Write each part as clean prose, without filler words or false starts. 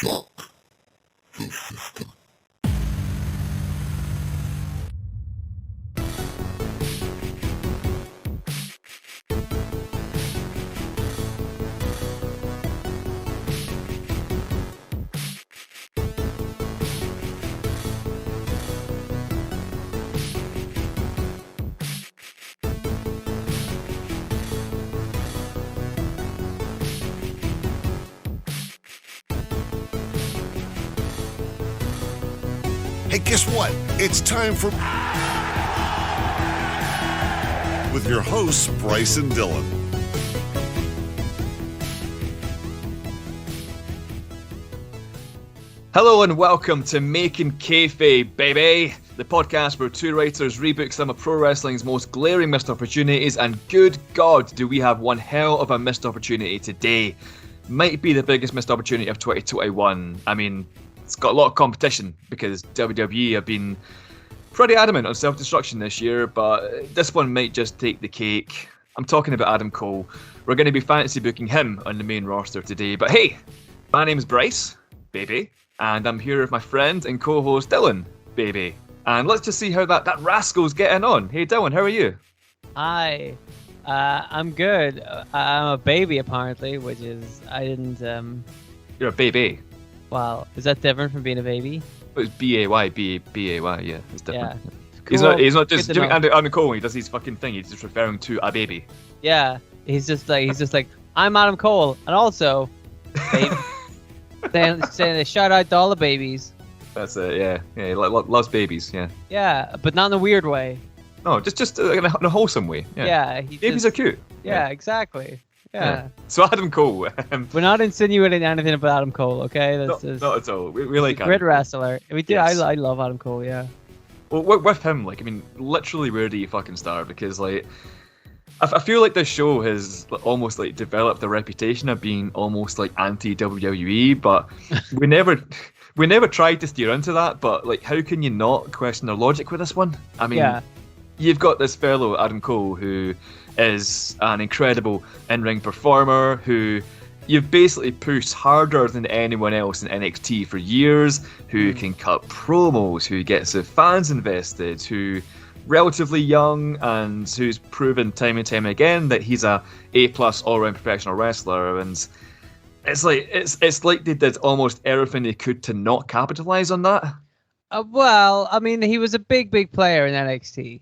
Hey, guess what? It's time for... with your hosts, Bryce and Dylan. Hello and welcome to Making Kayfabe, BayBay, the podcast where two writers rebook some of pro wrestling's most glaring missed opportunities, and good God, do we have one hell of a missed opportunity today. Might be the biggest missed opportunity of 2021. I mean, it's got a lot of competition because WWE have been pretty adamant on self-destruction this year, but this one might just take the cake. I'm talking about Adam Cole. We're going to be fantasy booking him on the main roster today. But hey, my name is Bryce, BayBay, and I'm here with my friend and co-host Dylan, BayBay. And let's just see how that rascal's getting on. Hey Dylan, how are you? Hi, I'm good. I'm a baby apparently, which is, I didn't... You're a BayBay. Wow, is that different from being a baby? It's B-A-Y, B-A-Y, yeah, it's different. Yeah. Cool. He's not just doing Good to know. Adam Cole when he does his fucking thing, he's just referring to a baby. Yeah, he's just like, I'm Adam Cole, and also, baby. saying a shout out to all the babies. That's it, yeah. Yeah, he loves babies, yeah. Yeah, but not in a weird way. No, just in a wholesome way. Yeah, Yeah, babies are cute. Yeah, exactly. Yeah. So Adam Cole. We're not insinuating anything about Adam Cole, okay? Not at all. We like he's a Adam great Cole. wrestler. We do. Yes. I love Adam Cole. Yeah. Well, with him, like, I mean, literally, where do you fucking start? Because, like, I feel like this show has almost like developed a reputation of being almost like anti-WWE, but we never tried to steer into that. But like, how can you not question their logic with this one? I mean, Yeah. You've got this fellow Adam Cole who is an incredible in-ring performer who you've basically pushed harder than anyone else in NXT for years, who can cut promos, who gets the fans invested, who relatively young and who's proven time and time again that he's a A+ all-round professional wrestler. And it's like they did almost everything they could to not capitalize on that. Well, I mean, he was a big player in NXT.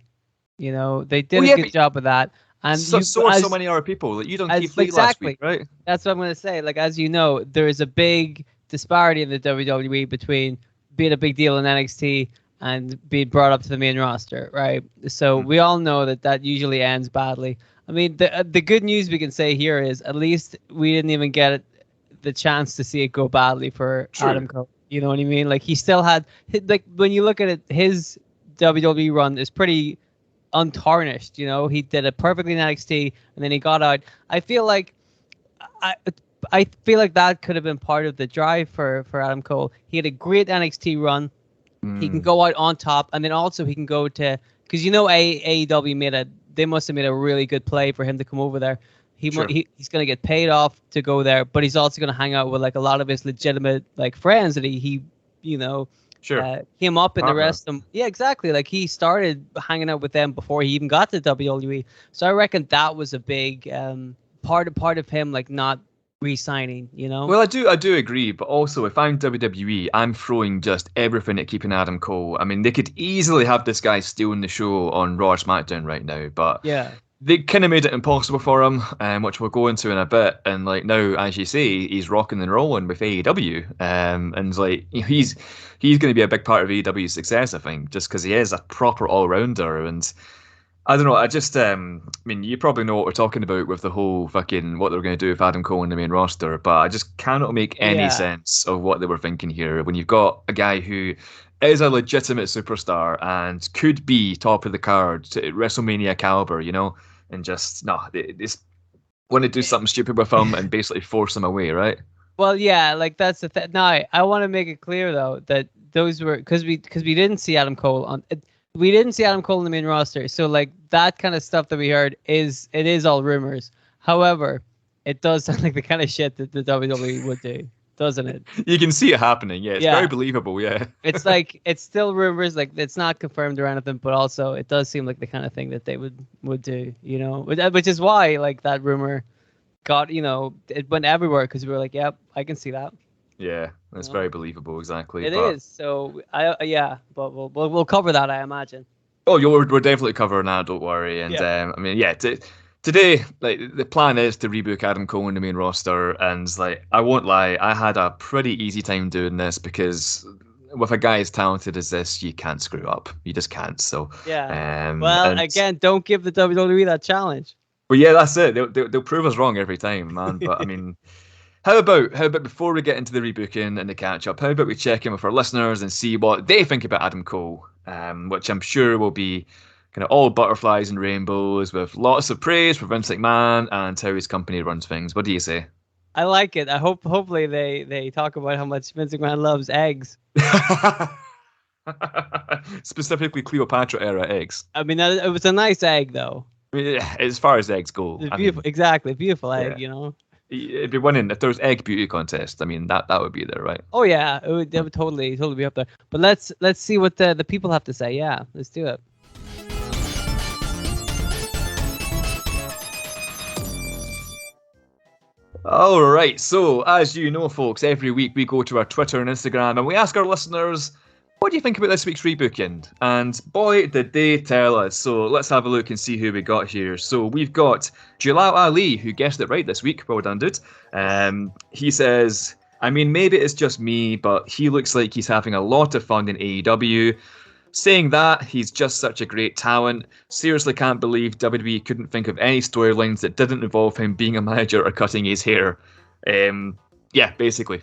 You know, they did a good job of that. And so are so many other people. Like, you don't keep Lee last week, right? That's what I'm going to say. Like, as you know, there is a big disparity in the WWE between being a big deal in NXT and being brought up to the main roster, right? So we all know that usually ends badly. I mean, the good news we can say here is at least we didn't even get the chance to see it go badly for Adam Cole. You know what I mean? Like, he still had, like, when you look at it, his WWE run is pretty untarnished. You know, he did it perfectly in NXT and then he got out. I feel like that could have been part of the drive for Adam Cole. He had a great NXT run. He can go out on top, and then also he can go to, because you know AEW they must have made a really good play for him to come over there. He's going to get paid off to go there, but he's also going to hang out with like a lot of his legitimate like friends that he you know came up in the rest of them. Yeah, exactly. Like, he started hanging out with them before he even got to WWE. So I reckon that was a big part of him like not re-signing, you know? Well, I do agree, but also if I'm WWE, I'm throwing just everything at keeping Adam Cole. I mean, they could easily have this guy stealing the show on Raw or SmackDown right now, but yeah, they kind of made it impossible for him, which we'll go into in a bit. And like now, as you say, he's rocking and rolling with AEW, and like, you know, he's going to be a big part of AEW's success, I think, just because he is a proper all-rounder. And I don't know, I mean, you probably know what we're talking about with the whole fucking what they're going to do with Adam Cole in the main roster, but I just cannot make any sense of what they were thinking here when you've got a guy who is a legitimate superstar and could be top of the card to WrestleMania caliber, you know, and just, they just want to do something stupid with him and basically force him away, right? Well, yeah, like that's the thing. Now, I want to make it clear though that those were because we didn't see Adam Cole on. We didn't see Adam Cole in the main roster, so like that kind of stuff that we heard is all rumors. However, it does sound like the kind of shit that the WWE would do. doesn't it? You can see it happening. Yeah, it's Yeah. very believable. Yeah. It's like it's still rumors, like it's not confirmed or anything, but also it does seem like the kind of thing that they would do, you know, which is why like that rumor got, you know, it went everywhere because we were like, yep, I can see that. Yeah, that's No. very believable. Exactly. It is. So but we'll cover that, I imagine. Oh, we're definitely covering that. Don't worry. And Yeah. I mean, yeah. Today, like the plan is to rebook Adam Cole in the main roster, and like I won't lie, I had a pretty easy time doing this because with a guy as talented as this, you can't screw up. You just can't. So Yeah. Well, again, don't give the WWE that challenge. But yeah, that's it. They'll prove us wrong every time, man. But I mean, how about before we get into the rebooking and the catch up, how about we check in with our listeners and see what they think about Adam Cole, which I'm sure will be kind of all butterflies and rainbows with lots of praise for Vince McMahon and how his company runs things. What do you say? I like it. Hopefully they talk about how much Vince McMahon loves eggs. Specifically Cleopatra era eggs. I mean, it was a nice egg though. I mean, as far as eggs go, It's beautiful. Exactly, beautiful egg. yeah. You know. It'd be winning if there was egg beauty contest. I mean, that would be there, right? Oh yeah, it would totally be up there. But let's see what the people have to say. Yeah, let's do it. All right. So, as you know, folks, every week we go to our Twitter and Instagram and we ask our listeners, what do you think about this week's rebooking? And boy, did they tell us. So let's have a look and see who we got here. So we've got Jalal Ali, who guessed it right this week. Well done, dude. He says, I mean, maybe it's just me, but he looks like he's having a lot of fun in AEW. Saying that, he's just such a great talent. Seriously can't believe WWE couldn't think of any storylines that didn't involve him being a manager or cutting his hair. Yeah, basically.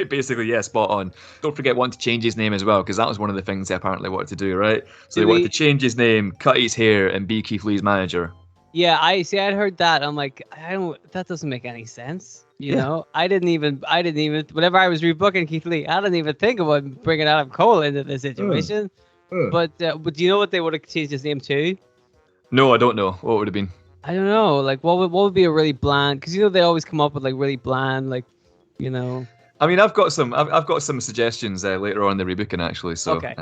Basically, yeah, spot on. Don't forget wanting to change his name as well, because that was one of the things they apparently wanted to do, right? So they wanted to change his name, cut his hair, and be Keith Lee's manager. Yeah, I'd heard that. I'm like, that doesn't make any sense. You know, I didn't even, whenever I was rebooking Keith Lee, I didn't even think about bringing Adam Cole into the situation. But do you know what they would have changed his name to? No, I don't know. What would it have been? I don't know. Like, what would be a really bland? Because you know they always come up with like really bland, like, you know. I mean, I've got some suggestions later on in the rebooking actually. So, okay.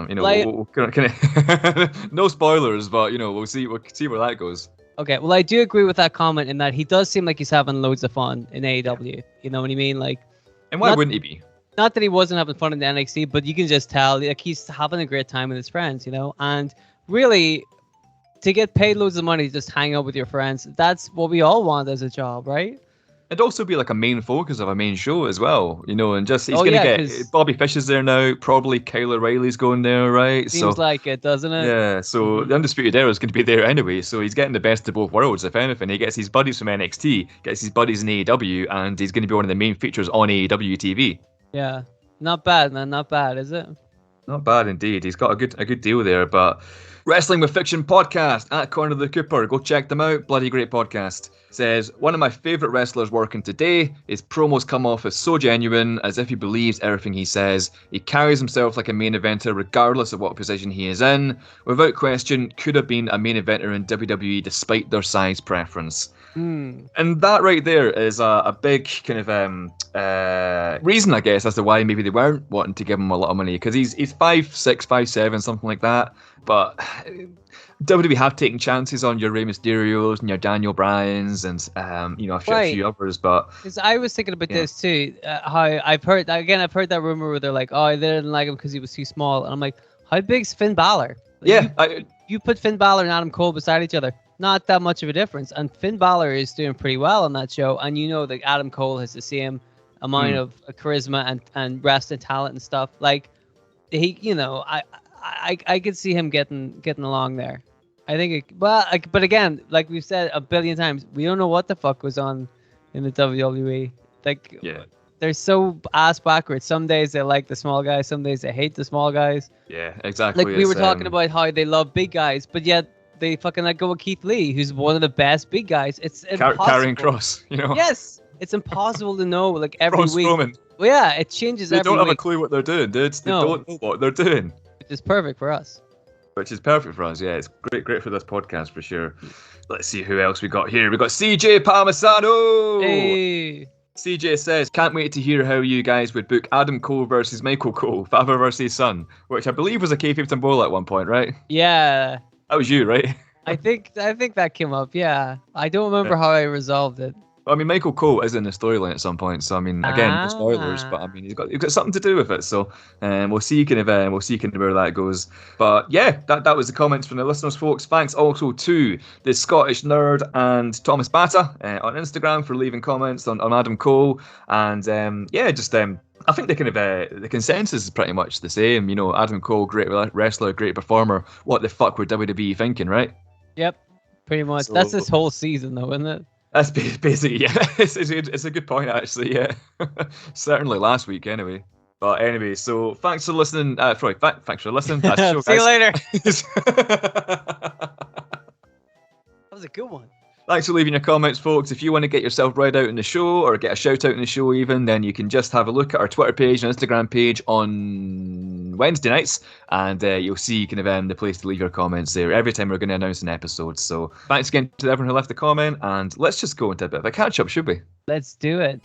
You know, we'll no spoilers, but you know, we'll see where that goes. Okay, well, I do agree with that comment in that he does seem like he's having loads of fun in AEW. You know what I mean? Like, and why wouldn't he be? Not that he wasn't having fun in the NXT, but you can just tell like he's having a great time with his friends, you know. And really, to get paid loads of money to just hang out with your friends, that's what we all want as a job, right? It'd also be like a main focus of a main show as well, you know, and just he's gonna get Bobby Fish is there now, probably Kyle O'Reilly's going there, right? Seems like it, doesn't it? Yeah, so the Undisputed Era is going to be there anyway, so he's getting the best of both worlds, if anything. He gets his buddies from NXT, gets his buddies in AEW, and he's going to be one of the main features on AEW TV. Yeah, not bad, man, not bad, is it? Not bad indeed. He's got a good deal there, but Wrestling with Fiction podcast at Corner of the Cooper. Go check them out. Bloody great podcast. Says, one of my favourite wrestlers working today. His promos come off as so genuine, as if he believes everything he says. He carries himself like a main eventer regardless of what position he is in. Without question, could have been a main eventer in WWE despite their size preference. And that right there is a big kind of reason, I guess, as to why maybe they weren't wanting to give him a lot of money, because he's 5'6", 5'7", something like that. But WWE have taken chances on your Rey Mysterios and your Daniel Bryans and you know, a few others. But because I was thinking about this too, how I've heard that rumor where they're like, oh, they didn't like him because he was too small, and I'm like, how big's Finn Balor? Like, you put Finn Balor and Adam Cole beside each other, not that much of a difference. And Finn Balor is doing pretty well on that show, and you know that Adam Cole has the same amount of charisma and wrestling talent and stuff. Like he, you know, I could see him getting along there. I think, but again, like we've said a billion times, we don't know what the fuck goes on in the WWE. Like, they're so ass backwards. Some days they like the small guys, some days they hate the small guys. Yeah, exactly. Like we were talking about how they love big guys, but yet they fucking let go of Keith Lee, who's one of the best big guys. It's impossible. Carrying Cross, you know. Yes, it's impossible to know. Like every week. Strowman. Well, yeah, it changes every week. They don't have a clue what they're doing, dudes. They don't know what they're doing. Which is perfect for us. Which is perfect for us, yeah. It's great for this podcast for sure. Let's see who else we got here. We got CJ Palmisano. Hey. CJ says, can't wait to hear how you guys would book Adam Cole versus Michael Cole, father versus son, which I believe was a kayfabe Tambola at one point, right? Yeah, That was you, right? I think that came up. Yeah, I don't remember how I resolved it. Well, I mean, Michael Cole is in the storyline at some point, so I mean, again, no spoilers, but I mean, he's got something to do with it. So, we'll see where that goes. But yeah, that was the comments from the listeners, folks. Thanks also to the Scottish Nerd and Thomas Batta on Instagram for leaving comments on Adam Cole, and I think the kind of the consensus is pretty much the same. You know, Adam Cole, great wrestler, great performer. What the fuck were WWE thinking, right? Yep, pretty much. So, that's this whole season, though, isn't it? That's basically, yeah. It's a good point, actually, yeah. Certainly last week, anyway. But anyway, so thanks for listening. Thanks for listening. That's the show, See you guys. later. That was a good one. Thanks for leaving your comments, folks. If you want to get yourself read out in the show or get a shout out in the show even, then you can just have a look at our Twitter page and Instagram page on Wednesday nights, and you'll see kind of the place to leave your comments there every time we're going to announce an episode. So thanks again to everyone who left a comment, and let's just go into a bit of a catch-up, should we? Let's do it.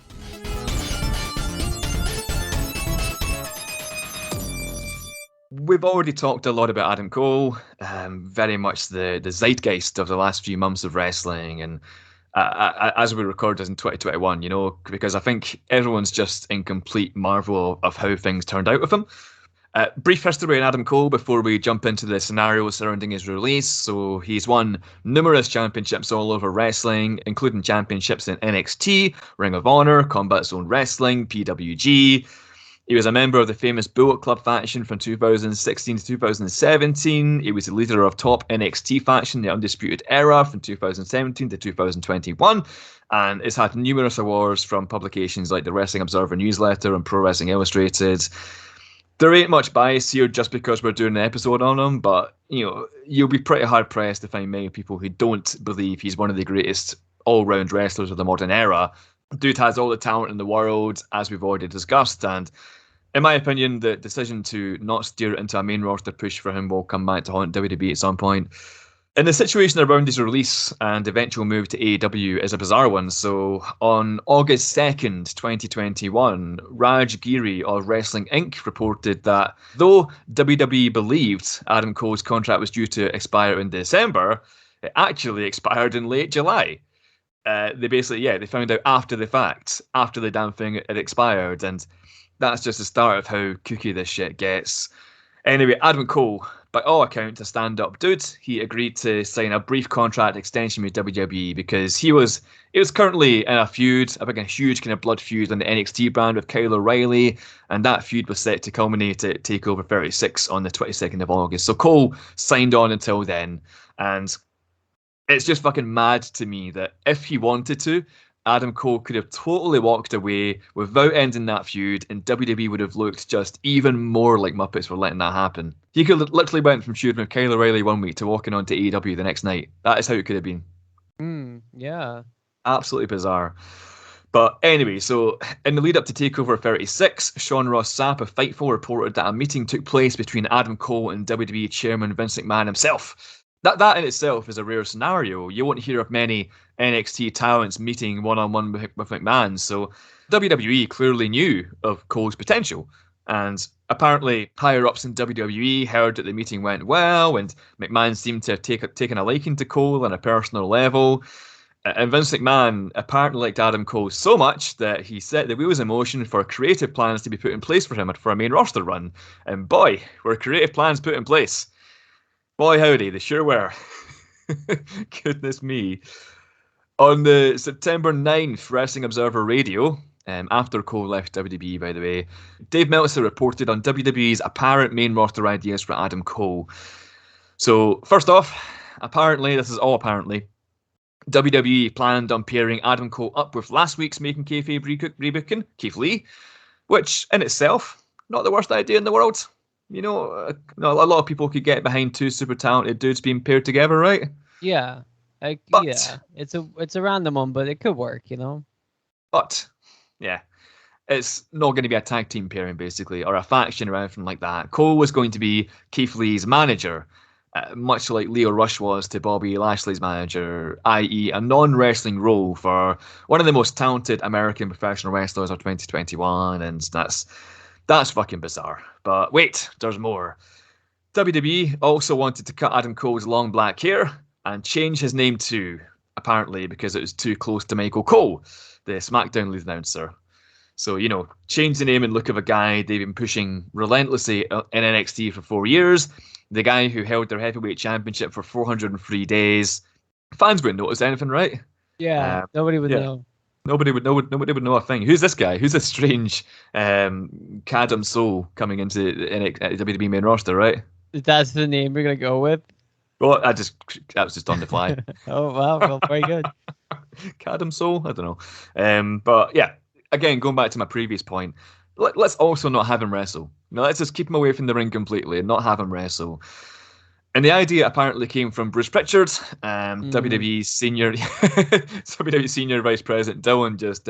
We've already talked a lot about Adam Cole, very much the zeitgeist of the last few months of wrestling, and as we record this in 2021, you know, because I think everyone's just in complete marvel of how things turned out with him. Brief history on Adam Cole before we jump into the scenario surrounding his release. So he's won numerous championships all over wrestling, including championships in NXT, Ring of Honor, Combat Zone Wrestling, PWG. He was a member of the famous Bullet Club faction from 2016 to 2017. He was the leader of top NXT faction, the Undisputed Era, from 2017 to 2021, and has had numerous awards from publications like the Wrestling Observer newsletter and Pro Wrestling Illustrated. There ain't much bias here just because we're doing an episode on him, but you know, you'll be pretty hard pressed to find many people who don't believe he's one of the greatest all-round wrestlers of the modern era. Dude has all the talent in the world, as we've already discussed, and in my opinion, the decision to not steer it into a main roster push for him will come back to haunt WWE at some point. And the situation around his release and eventual move to AEW is a bizarre one. So on August 2nd, 2021, Raj Giri of Wrestling Inc. reported that though WWE believed Adam Cole's contract was due to expire in December, it actually expired in late July. They found out after the fact, after the damn thing had expired, and that's just the start of how kooky this shit gets. Anyway, Adam Cole, by all accounts, a stand-up dude. He agreed to sign a brief contract extension with WWE because he was currently in a feud, a huge kind of blood feud on the NXT brand with Kyle O'Reilly, and that feud was set to culminate at TakeOver 36 on the 22nd of August. So Cole signed on until then, and it's just fucking mad to me that if he wanted to, Adam Cole could have totally walked away without ending that feud, and WWE would have looked just even more like Muppets for letting that happen. He could have literally went from feuding with Kyle O'Reilly one week to walking on to AEW the next night. That is how it could have been. Yeah. Absolutely bizarre. But anyway, so in the lead up to TakeOver 36, Sean Ross Sapp of Fightful reported that a meeting took place between Adam Cole and WWE chairman Vince McMahon himself. That in itself is a rare scenario. You won't hear of many NXT talents meeting one-on-one with McMahon, so WWE clearly knew of Cole's potential. And apparently higher-ups in WWE heard that the meeting went well, and McMahon seemed to have taken a liking to Cole on a personal level. And Vince McMahon apparently liked Adam Cole so much that he set the wheels in motion for creative plans to be put in place for him for a main roster run. And boy, were creative plans put in place. Boy howdy, they sure were. Goodness me. On the September 9th Wrestling Observer Radio, after Cole left WWE, by the way, Dave Meltzer reported on WWE's apparent main roster ideas for Adam Cole. So, first off, this is all apparently, WWE planned on pairing Adam Cole up with last week's Making Kayfabe rebooking, Keith Lee, which in itself, not the worst idea in the world. You know, a lot of people could get behind two super talented dudes being paired together, right? Yeah. Yeah. It's a random one, but it could work, you know? But, yeah. It's not going to be a tag team pairing, basically, or a faction or anything like that. Cole was going to be Keith Lee's manager. much like Leo Rush was to Bobby Lashley's manager, i.e. a non-wrestling role for one of the most talented American professional wrestlers of 2021, and that's fucking bizarre. But wait, there's more. WWE also wanted to cut Adam Cole's long black hair and change his name too, apparently because it was too close to Michael Cole, the SmackDown lead announcer. So, change the name and look of a guy they've been pushing relentlessly in NXT for 4 years. The guy who held their heavyweight championship for 403 days. Fans wouldn't notice anything, right? Yeah, nobody would know. Nobody would know a thing. Who's this guy? Who's this strange Cadam Soul coming into WWE main roster, right? That's the name you're going to go with? Well, that was just on the fly. Oh, wow. Well, very good. Cadam Soul? I don't know. But yeah, again, going back to my previous point, let's also not have him wrestle. Let's just keep him away from the ring completely and not have him wrestle. And the idea apparently came from Bruce Pritchard, WWE senior vice president. Dylan just,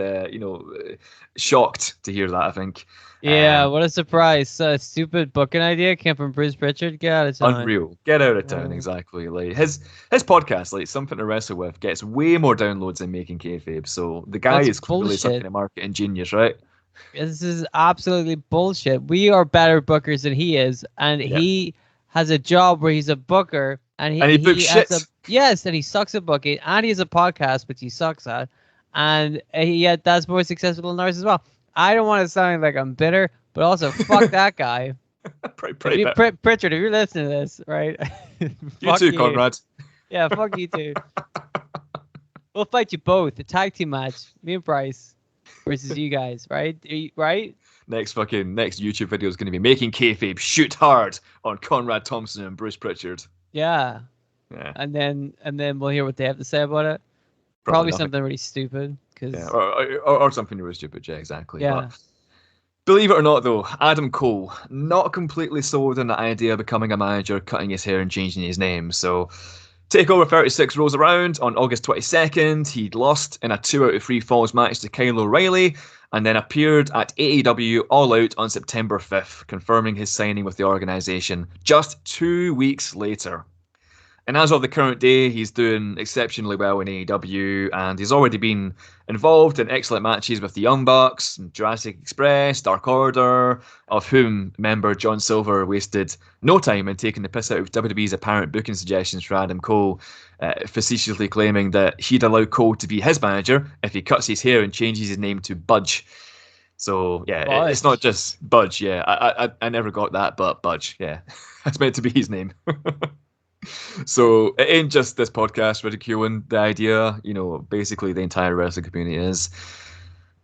shocked to hear that, I think. Yeah, what a surprise. Stupid booking idea came from Bruce Pritchard. Get out of town. Unreal. Get out of town, exactly. Like his podcast, like Something to Wrestle With, gets way more downloads than Making Kayfabe. So the guy is clearly some kind of marketing genius, right? This is absolutely bullshit. We are better bookers than he is, and he has a job where he's a booker, and he books shit. And he sucks at booking, and he has a podcast which he sucks at, and that's more successful than ours as well. I don't want to sound like I'm bitter, but also fuck that guy. Pritchard, if you're listening to this, right? You too, Conrad. Yeah, fuck you too. We'll fight you both. A tag team match, me and Bryce versus you guys, right? Right? Next YouTube video is going to be Making Kayfabe Shoot Hard on Conrad Thompson and Bruce Pritchard. Yeah. And then we'll hear what they have to say about it. Probably something really stupid. Or something really stupid, yeah, exactly. Yeah. But believe it or not, though, Adam Cole, not completely sold on the idea of becoming a manager, cutting his hair and changing his name. So TakeOver 36 rolls around on August 22nd. He'd lost in a 2 out of 3 falls match to Kyle O'Reilly, and then appeared at AEW All Out on September 5th, confirming his signing with the organisation just 2 weeks later. And as of the current day, he's doing exceptionally well in AEW, and he's already been involved in excellent matches with the Young Bucks, Jurassic Express, Dark Order, of whom member John Silver wasted no time in taking the piss out of WWE's apparent booking suggestions for Adam Cole, facetiously claiming that he'd allow Cole to be his manager if he cuts his hair and changes his name to Budge. So, yeah, Budge. It's not just Budge, yeah. I never got that, but Budge, yeah. That's meant to be his name. So it ain't just this podcast ridiculing the idea, basically the entire wrestling community is.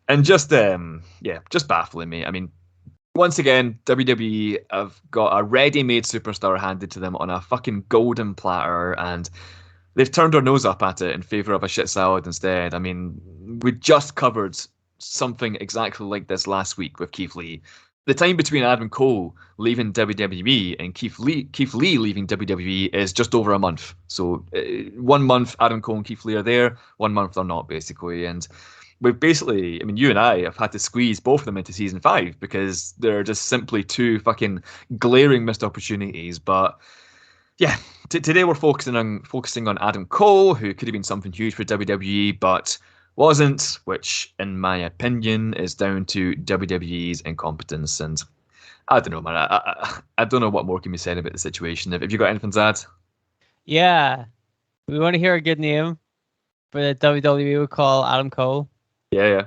And just baffling me. I mean, once again, WWE have got a ready-made superstar handed to them on a fucking golden platter, and they've turned their nose up at it in favour of a shit salad instead. I mean, we just covered something exactly like this last week with Keith Lee. The time between Adam Cole leaving WWE and Keith Lee leaving WWE is just over a month. So 1 month Adam Cole and Keith Lee are there, 1 month they're not, basically. And we've basically, you and I have had to squeeze both of them into season 5 because they're just simply two fucking glaring missed opportunities. But yeah, today we're focusing on Adam Cole, who could have been something huge for WWE, but wasn't, which, in my opinion, is down to WWE's incompetence. And I don't know, man. I don't know what more can be said about the situation. Have you got anything to add? Yeah. We want to hear a good name for the WWE would call Adam Cole. Yeah.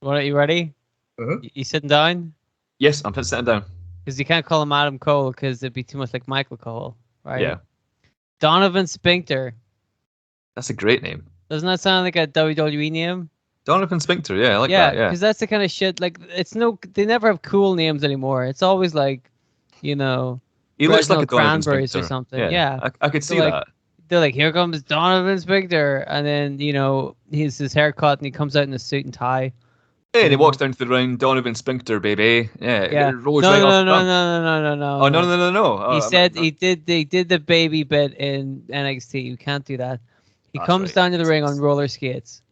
You ready? Uh-huh. You sitting down? Yes, I'm sitting down. Because you can't call him Adam Cole because it'd be too much like Michael Cole, right? Yeah. Donovan Spinker. That's a great name. Doesn't that sound like a WWE name? Donovan Spinker, yeah, I like that, yeah. Because that's the kind of shit, like, they never have cool names anymore. It's always like, he looks like a Donovan Cranberries Spinker. or something. Yeah. I could see like, that. They're like, here comes Donovan Spinker. And then, he's his haircut and he comes out in a suit and tie. Yeah, and he walks down to the ring, Donovan Spinker, baby. Yeah. No. Oh, no. He said they did the baby bit in NXT. You can't do that. He comes down to the ring on roller skates.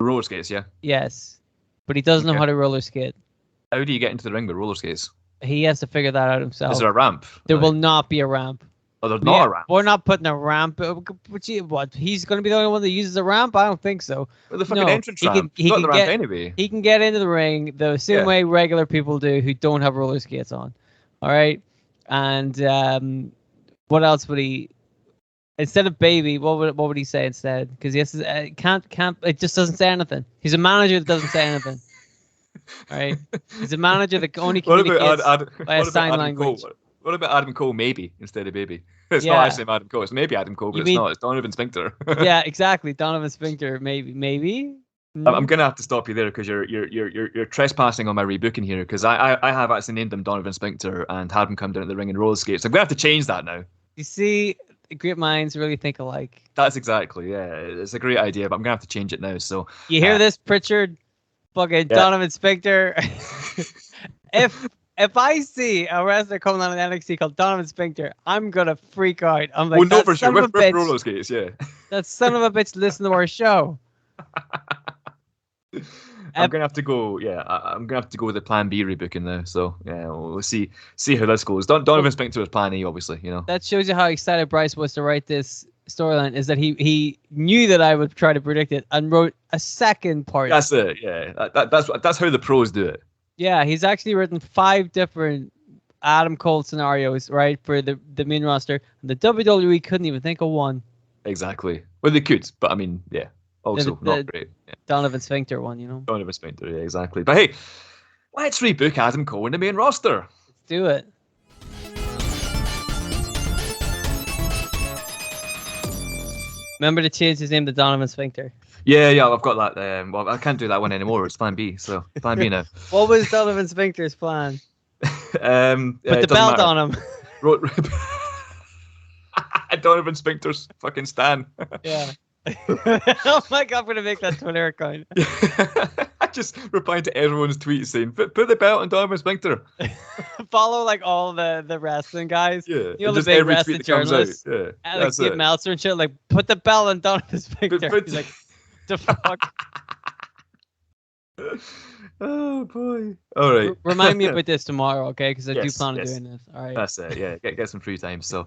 Roller skates, yeah. Yes, but he doesn't know how to roller skate. How do you get into the ring with roller skates? He has to figure that out himself. Is there a ramp? There will not be a ramp. Or there's not a ramp. We're not putting a ramp. What? He's going to be the only one that uses a ramp? I don't think so. But the fucking entrance ramp. He got the ramp anyway. He can get into the ring the same way regular people do who don't have roller skates on. All right. And what else would he? Instead of baby, what would he say instead? Because he has to, can't. It just doesn't say anything. He's a manager that doesn't say anything. All right. He's a manager that only communicates by a sign language. What about Adam Cole maybe instead of baby? It's not actually Adam Cole. It's maybe Adam Cole, but it's not. It's Donovan Sphincter. Yeah, exactly. Donovan Sphincter, maybe. I'm gonna have to stop you there because you're trespassing on my rebooking here because I have actually named him Donovan Sphincter and had him come down to the ring in roller skates. I'm gonna have to change that now. You see, great minds really think alike. That's exactly, it's a great idea, but I'm gonna have to change it now. So you hear this, Pritchard? Fucking Donovan Sphincter. If I see a wrestler coming on an NXT called Donovan Sphincter, I'm gonna freak out. I'm like, no, for sure. With roller skates, yeah. That son of a bitch listen to our show. I'm gonna have to go. Yeah, I'm gonna have to go with the Plan B rebooking now. So yeah, we'll see how this goes. Donovan Sphincter was Plan A, obviously. You know. That shows you how excited Bryce was to write this storyline. Is that he knew that I would try to predict it and wrote a second part. That's it. Yeah, that's how the pros do it. Yeah, he's actually written 5 different Adam Cole scenarios, right, for the main roster. And the WWE couldn't even think of one. Exactly. Well, they could, but I mean, yeah. Also, not great. Yeah. Donovan Sphincter one, you know? Donovan Sphincter, yeah, exactly. But hey, let's rebook Adam Cole in the main roster. Let's do it. Remember to change his name to Donovan Sphincter. Yeah, I've got that. Well, I can't do that one anymore. It's Plan B, so Plan B now. What was Donovan Sphincter's plan? Put the belt on him. Donovan Sphincter's fucking Stan. Yeah. Oh my god, I'm gonna make that Twitter account. I just replying to everyone's tweets saying, "Put the belt on Donovan Sphincter." Follow like all the wrestling guys. Yeah, you know the big wrestling journalists. Yeah, and like Steve Meltzer and shit. Like, put the belt on Donovan Sphincter. He's like, the fuck. Oh boy! All right. Remind me about this tomorrow, okay? Because I do plan on doing this. All right. That's it. Yeah, get some free time. So,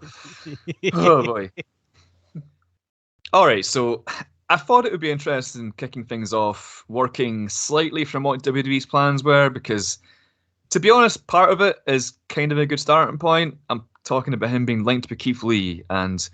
oh boy. All right, so I thought it would be interesting kicking things off, working slightly from what WWE's plans were, because, to be honest, part of it is kind of a good starting point. I'm talking about him being linked with Keith Lee, and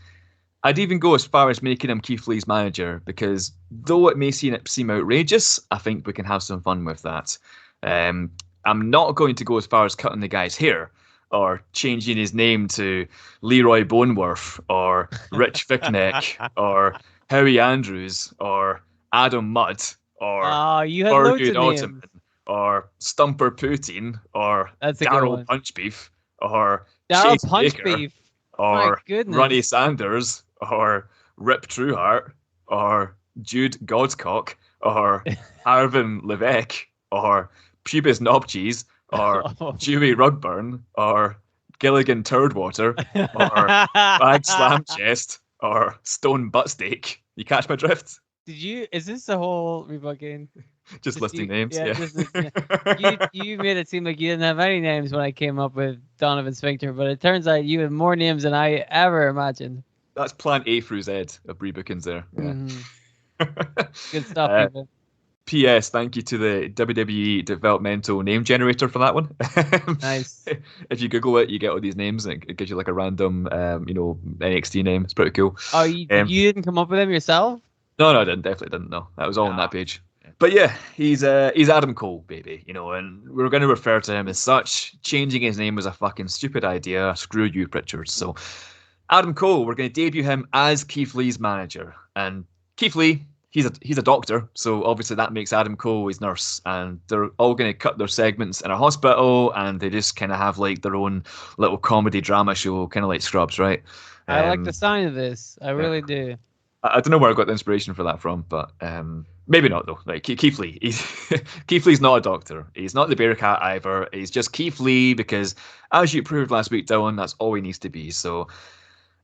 I'd even go as far as making him Keith Lee's manager, because though it may seem outrageous, I think we can have some fun with that. I'm not going to go as far as cutting the guy's hair, or changing his name to Leroy Boneworth, or Rich Fickneck, or Howie Andrews, or Adam Mudd, or Thurgood Ottoman, or Stumper Putin, or Daryl Punchbeef, or Daryl Chase Baker, Punchbeef, or Ronnie Sanders, or Rip Trueheart, or Jude Godscock, or Arvin Levesque, or Pubis Knobcheese, or Dewey Rugburn, or Gilligan Turdwater, or Bag Slam Chest, or Stone Buttsteak. You catch my drift? Is this the whole rebooking? Just listing names, yeah. You made it seem like you didn't have any names when I came up with Donovan Sphincter, but it turns out you have more names than I ever imagined. That's Plan A through Z of rebookings there. Yeah. Mm-hmm. Good stuff, people. P.S. Thank you to the WWE developmental name generator for that one. Nice. If you Google it, you get all these names, and it gives you like a random, NXT name. It's pretty cool. Oh, you didn't come up with them yourself? No, I didn't. Definitely didn't. No, that was all on that page. But yeah, he's Adam Cole, baby. And we're going to refer to him as such. Changing his name was a fucking stupid idea. Screw you, Pritchard. So, Adam Cole, we're going to debut him as Keith Lee's manager, and Keith Lee. He's a doctor, so obviously that makes Adam Cole his nurse, and they're all going to cut their segments in a hospital, and they just kind of have like their own little comedy drama show, kind of like Scrubs, right? I like the sound of this. I really do. I don't know where I got the inspiration for that from, but maybe not though. Like Keith Lee, Keith Lee's not a doctor. He's not the Bearcat either. He's just Keith Lee because, as you proved last week, Dylan, that's all he needs to be. So.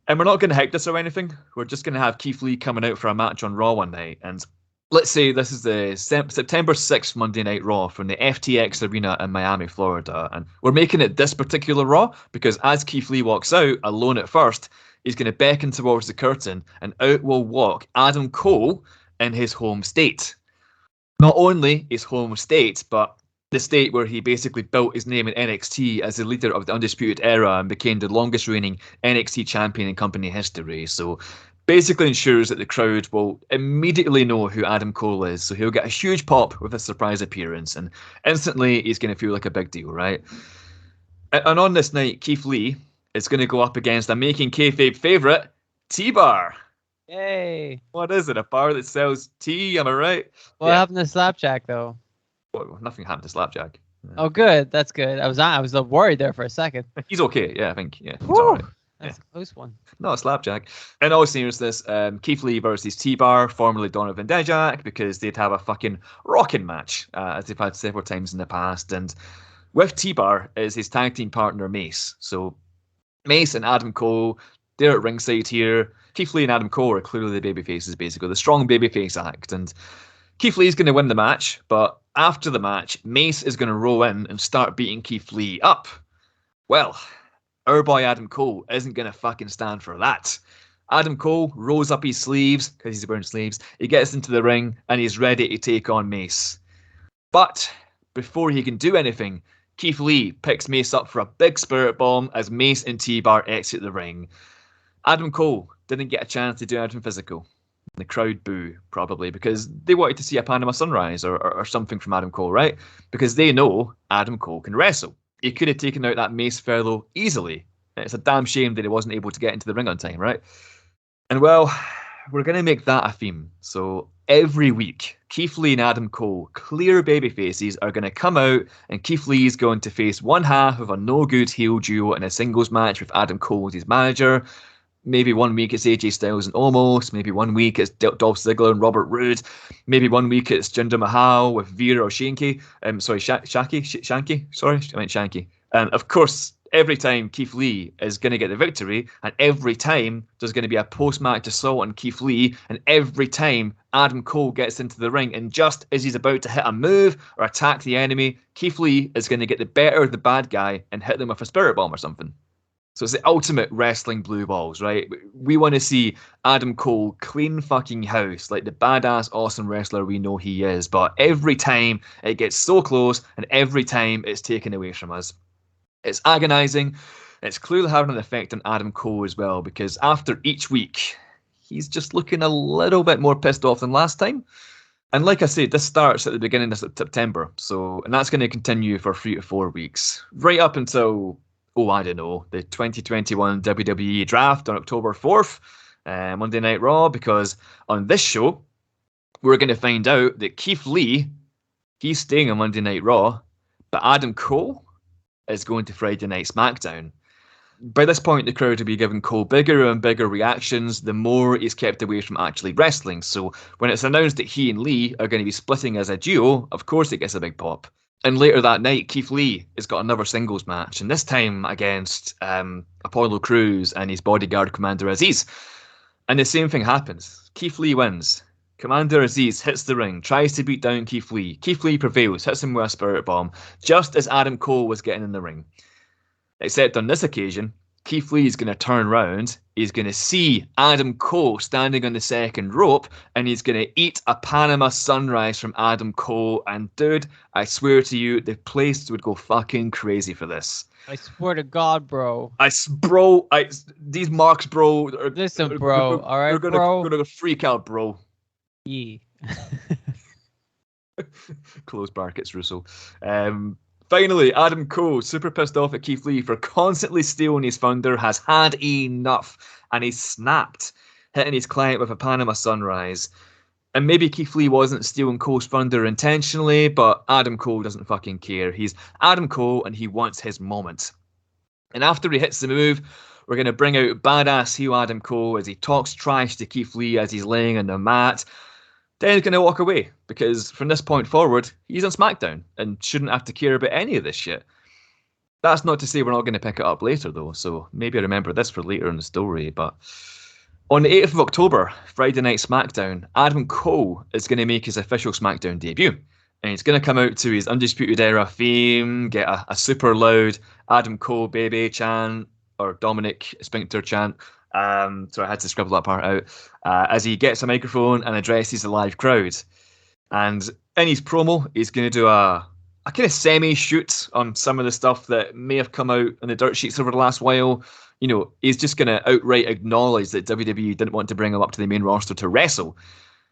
And we're not going to hype this or anything. We're just going to have Keith Lee coming out for a match on Raw one night. And let's say this is the September 6th Monday Night Raw from the FTX Arena in Miami, Florida. And we're making it this particular Raw because as Keith Lee walks out, alone at first, he's going to beckon towards the curtain, and out will walk Adam Cole in his home state. Not only his home state, but the state where he basically built his name in NXT as the leader of the Undisputed Era and became the longest reigning NXT champion in company history. So basically ensures that the crowd will immediately know who Adam Cole is. So he'll get a huge pop with a surprise appearance, and instantly he's going to feel like a big deal, right? And on this night, Keith Lee is going to go up against a Making Kayfabe favourite, T-Bar. Yay. What is it? A bar that sells tea? Am I right? What happened to Slapjack, though? Well, nothing happened to Slapjack. Oh, good. That's good. I was worried there for a second. He's okay. Yeah, I think. Yeah, he's all right. That's a close one. No, Slapjack. In all seriousness, Keith Lee versus T-Bar, formerly Donovan Dijak, because they'd have a fucking rocking match, as they've had several times in the past. And with T-Bar is his tag team partner, Mace. So Mace and Adam Cole, they're at ringside here. Keith Lee and Adam Cole are clearly the babyfaces, basically, the strong babyface act. And Keith Lee's going to win the match, but after the match, Mace is going to roll in and start beating Keith Lee up. Well, our boy Adam Cole isn't going to fucking stand for that. Adam Cole rolls up his sleeves, because he's wearing sleeves, he gets into the ring, and he's ready to take on Mace. But before he can do anything, Keith Lee picks Mace up for a big spirit bomb as Mace and T-Bar exit the ring. Adam Cole didn't get a chance to do anything physical. The crowd boo, probably, because they wanted to see a Panama Sunrise or something from Adam Cole, right? Because they know Adam Cole can wrestle. He could have taken out that Mace fellow easily. It's a damn shame that he wasn't able to get into the ring on time, right? And well, we're going to make that a theme. So every week, Keith Lee and Adam Cole, clear babyfaces, are going to come out, and Keith Lee's going to face one half of a no-good heel duo in a singles match with Adam Cole as his manager. Maybe 1 week it's AJ Styles and Omos. Maybe 1 week it's Dolph Ziggler and Robert Roode. Maybe 1 week it's Jinder Mahal with Veer or Shanky. Shanky. Sorry, I meant Shanky. And of course, every time Keith Lee is going to get the victory, and every time there's going to be a post-match assault on Keith Lee, and every time Adam Cole gets into the ring, and just as he's about to hit a move or attack the enemy, Keith Lee is going to get the better of the bad guy and hit them with a spirit bomb or something. So it's the ultimate wrestling blue balls, right? We want to see Adam Cole clean fucking house like the badass, awesome wrestler we know he is. But every time it gets so close, and every time it's taken away from us. It's agonizing. It's clearly having an effect on Adam Cole as well, because after each week, he's just looking a little bit more pissed off than last time. And like I said, this starts at the beginning of September. And that's going to continue for 3 to 4 weeks, right up until, I don't know, the 2021 WWE draft on October 4th, Monday Night Raw, because on this show, we're going to find out that Keith Lee, he's staying on Monday Night Raw, but Adam Cole is going to Friday Night SmackDown. By this point, the crowd will be giving Cole bigger and bigger reactions the more he's kept away from actually wrestling. So when it's announced that he and Lee are going to be splitting as a duo, of course it gets a big pop. And later that night, Keith Lee has got another singles match, and this time against Apollo Crews and his bodyguard, Commander Aziz. And the same thing happens. Keith Lee wins. Commander Aziz hits the ring, tries to beat down Keith Lee. Keith Lee prevails, hits him with a spirit bomb, just as Adam Cole was getting in the ring. Except on this occasion, Keith Lee is going to turn around, he's going to see Adam Cole standing on the second rope, and he's going to eat a Panama Sunrise from Adam Cole. And dude, I swear to you, the place would go fucking crazy for this. I swear to God, bro. These marks, bro. Listen, bro. All right, bro. We're gonna freak out, bro. Yeah. Close brackets, Russo. Finally, Adam Cole, super pissed off at Keith Lee for constantly stealing his thunder, has had enough, and he's snapped, hitting his client with a Panama Sunrise. And maybe Keith Lee wasn't stealing Cole's thunder intentionally, but Adam Cole doesn't fucking care. He's Adam Cole, and he wants his moment. And after he hits the move, we're going to bring out badass heel Adam Cole as he talks trash to Keith Lee as he's laying on the mat. Then he's going to walk away, because from this point forward, he's on SmackDown and shouldn't have to care about any of this shit. That's not to say we're not going to pick it up later, though, so maybe I remember this for later in the story. But on the 8th of October, Friday Night SmackDown, Adam Cole is going to make his official SmackDown debut. And he's going to come out to his Undisputed Era theme, get a super loud Adam Cole BayBay chant, or Dominic Sphincter chant, So I had to scribble that part out. As he gets a microphone and addresses the live crowd. And in his promo, he's going to do a kind of semi-shoot on some of the stuff that may have come out in the dirt sheets over the last while. You know, he's just going to outright acknowledge that WWE didn't want to bring him up to the main roster to wrestle.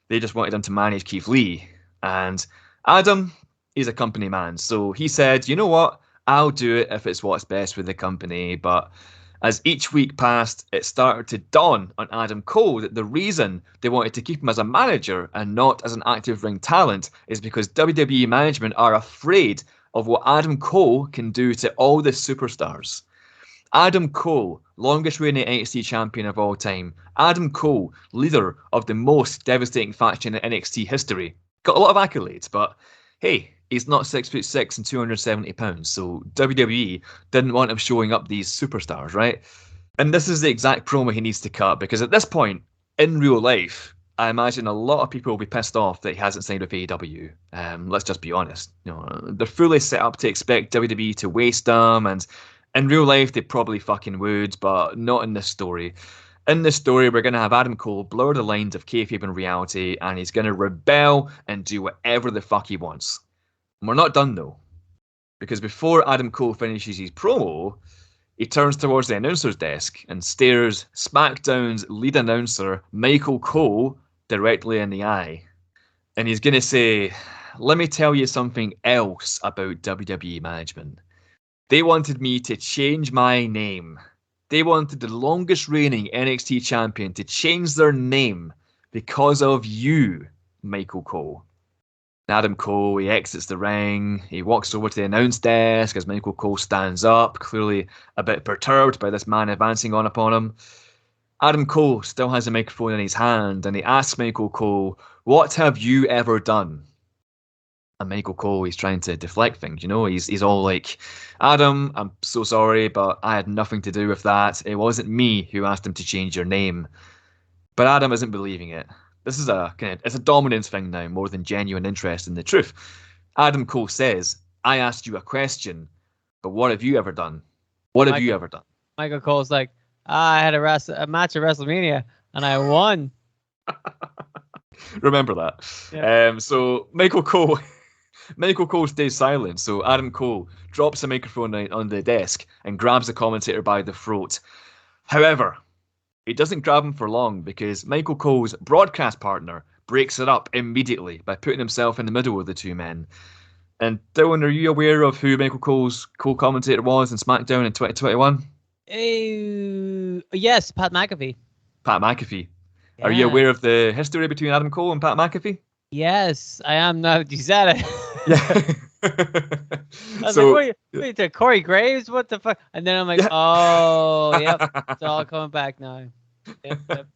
They just wanted him to manage Keith Lee. And Adam, he's a company man. So he said, you know what? I'll do it if it's what's best for the company. But as each week passed, it started to dawn on Adam Cole that the reason they wanted to keep him as a manager and not as an active ring talent is because WWE management are afraid of what Adam Cole can do to all the superstars. Adam Cole, longest reigning NXT champion of all time. Adam Cole, leader of the most devastating faction in NXT history. Got a lot of accolades, but hey, he's not 6'6" and 270 pounds, so WWE didn't want him showing up these superstars, right? And this is the exact promo he needs to cut, because at this point, in real life, I imagine a lot of people will be pissed off that he hasn't signed with AEW. Let's just be honest. You know, they're fully set up to expect WWE to waste him, and in real life, they probably fucking would, but not in this story. In this story, we're going to have Adam Cole blur the lines of kayfabe and reality, and he's going to rebel and do whatever the fuck he wants. And we're not done, though, because before Adam Cole finishes his promo, he turns towards the announcer's desk and stares SmackDown's lead announcer, Michael Cole, directly in the eye. And he's going to say, let me tell you something else about WWE management. They wanted me to change my name. They wanted the longest reigning NXT champion to change their name because of you, Michael Cole. Adam Cole, he exits the ring, he walks over to the announce desk as Michael Cole stands up, clearly a bit perturbed by this man advancing on upon him. Adam Cole still has a microphone in his hand, and he asks Michael Cole, what have you ever done? And Michael Cole, he's trying to deflect things, you know, he's all like, Adam, I'm so sorry, but I had nothing to do with that. It wasn't me who asked him to change your name. But Adam isn't believing it. This is it's a dominance thing now, more than genuine interest in the truth. Adam Cole says, I asked you a question, but what have you ever done? What have you ever done? Michael Cole's like, I had a match at WrestleMania, and I won. Remember that. Yeah. So Michael Cole stays silent, so Adam Cole drops the microphone on the desk and grabs the commentator by the throat. However, he doesn't grab him for long because Michael Cole's broadcast partner breaks it up immediately by putting himself in the middle of the two men. And Dylan, are you aware of who Michael Cole's co-commentator was in SmackDown in 2021? Yes, Pat McAfee. Pat McAfee. Yeah. Are you aware of the history between Adam Cole and Pat McAfee? Yes, I am now that you said it. Yeah. I was like, wait, Corey Graves? What the fuck? And then I'm like, oh, yep, it's all coming back now. Yep.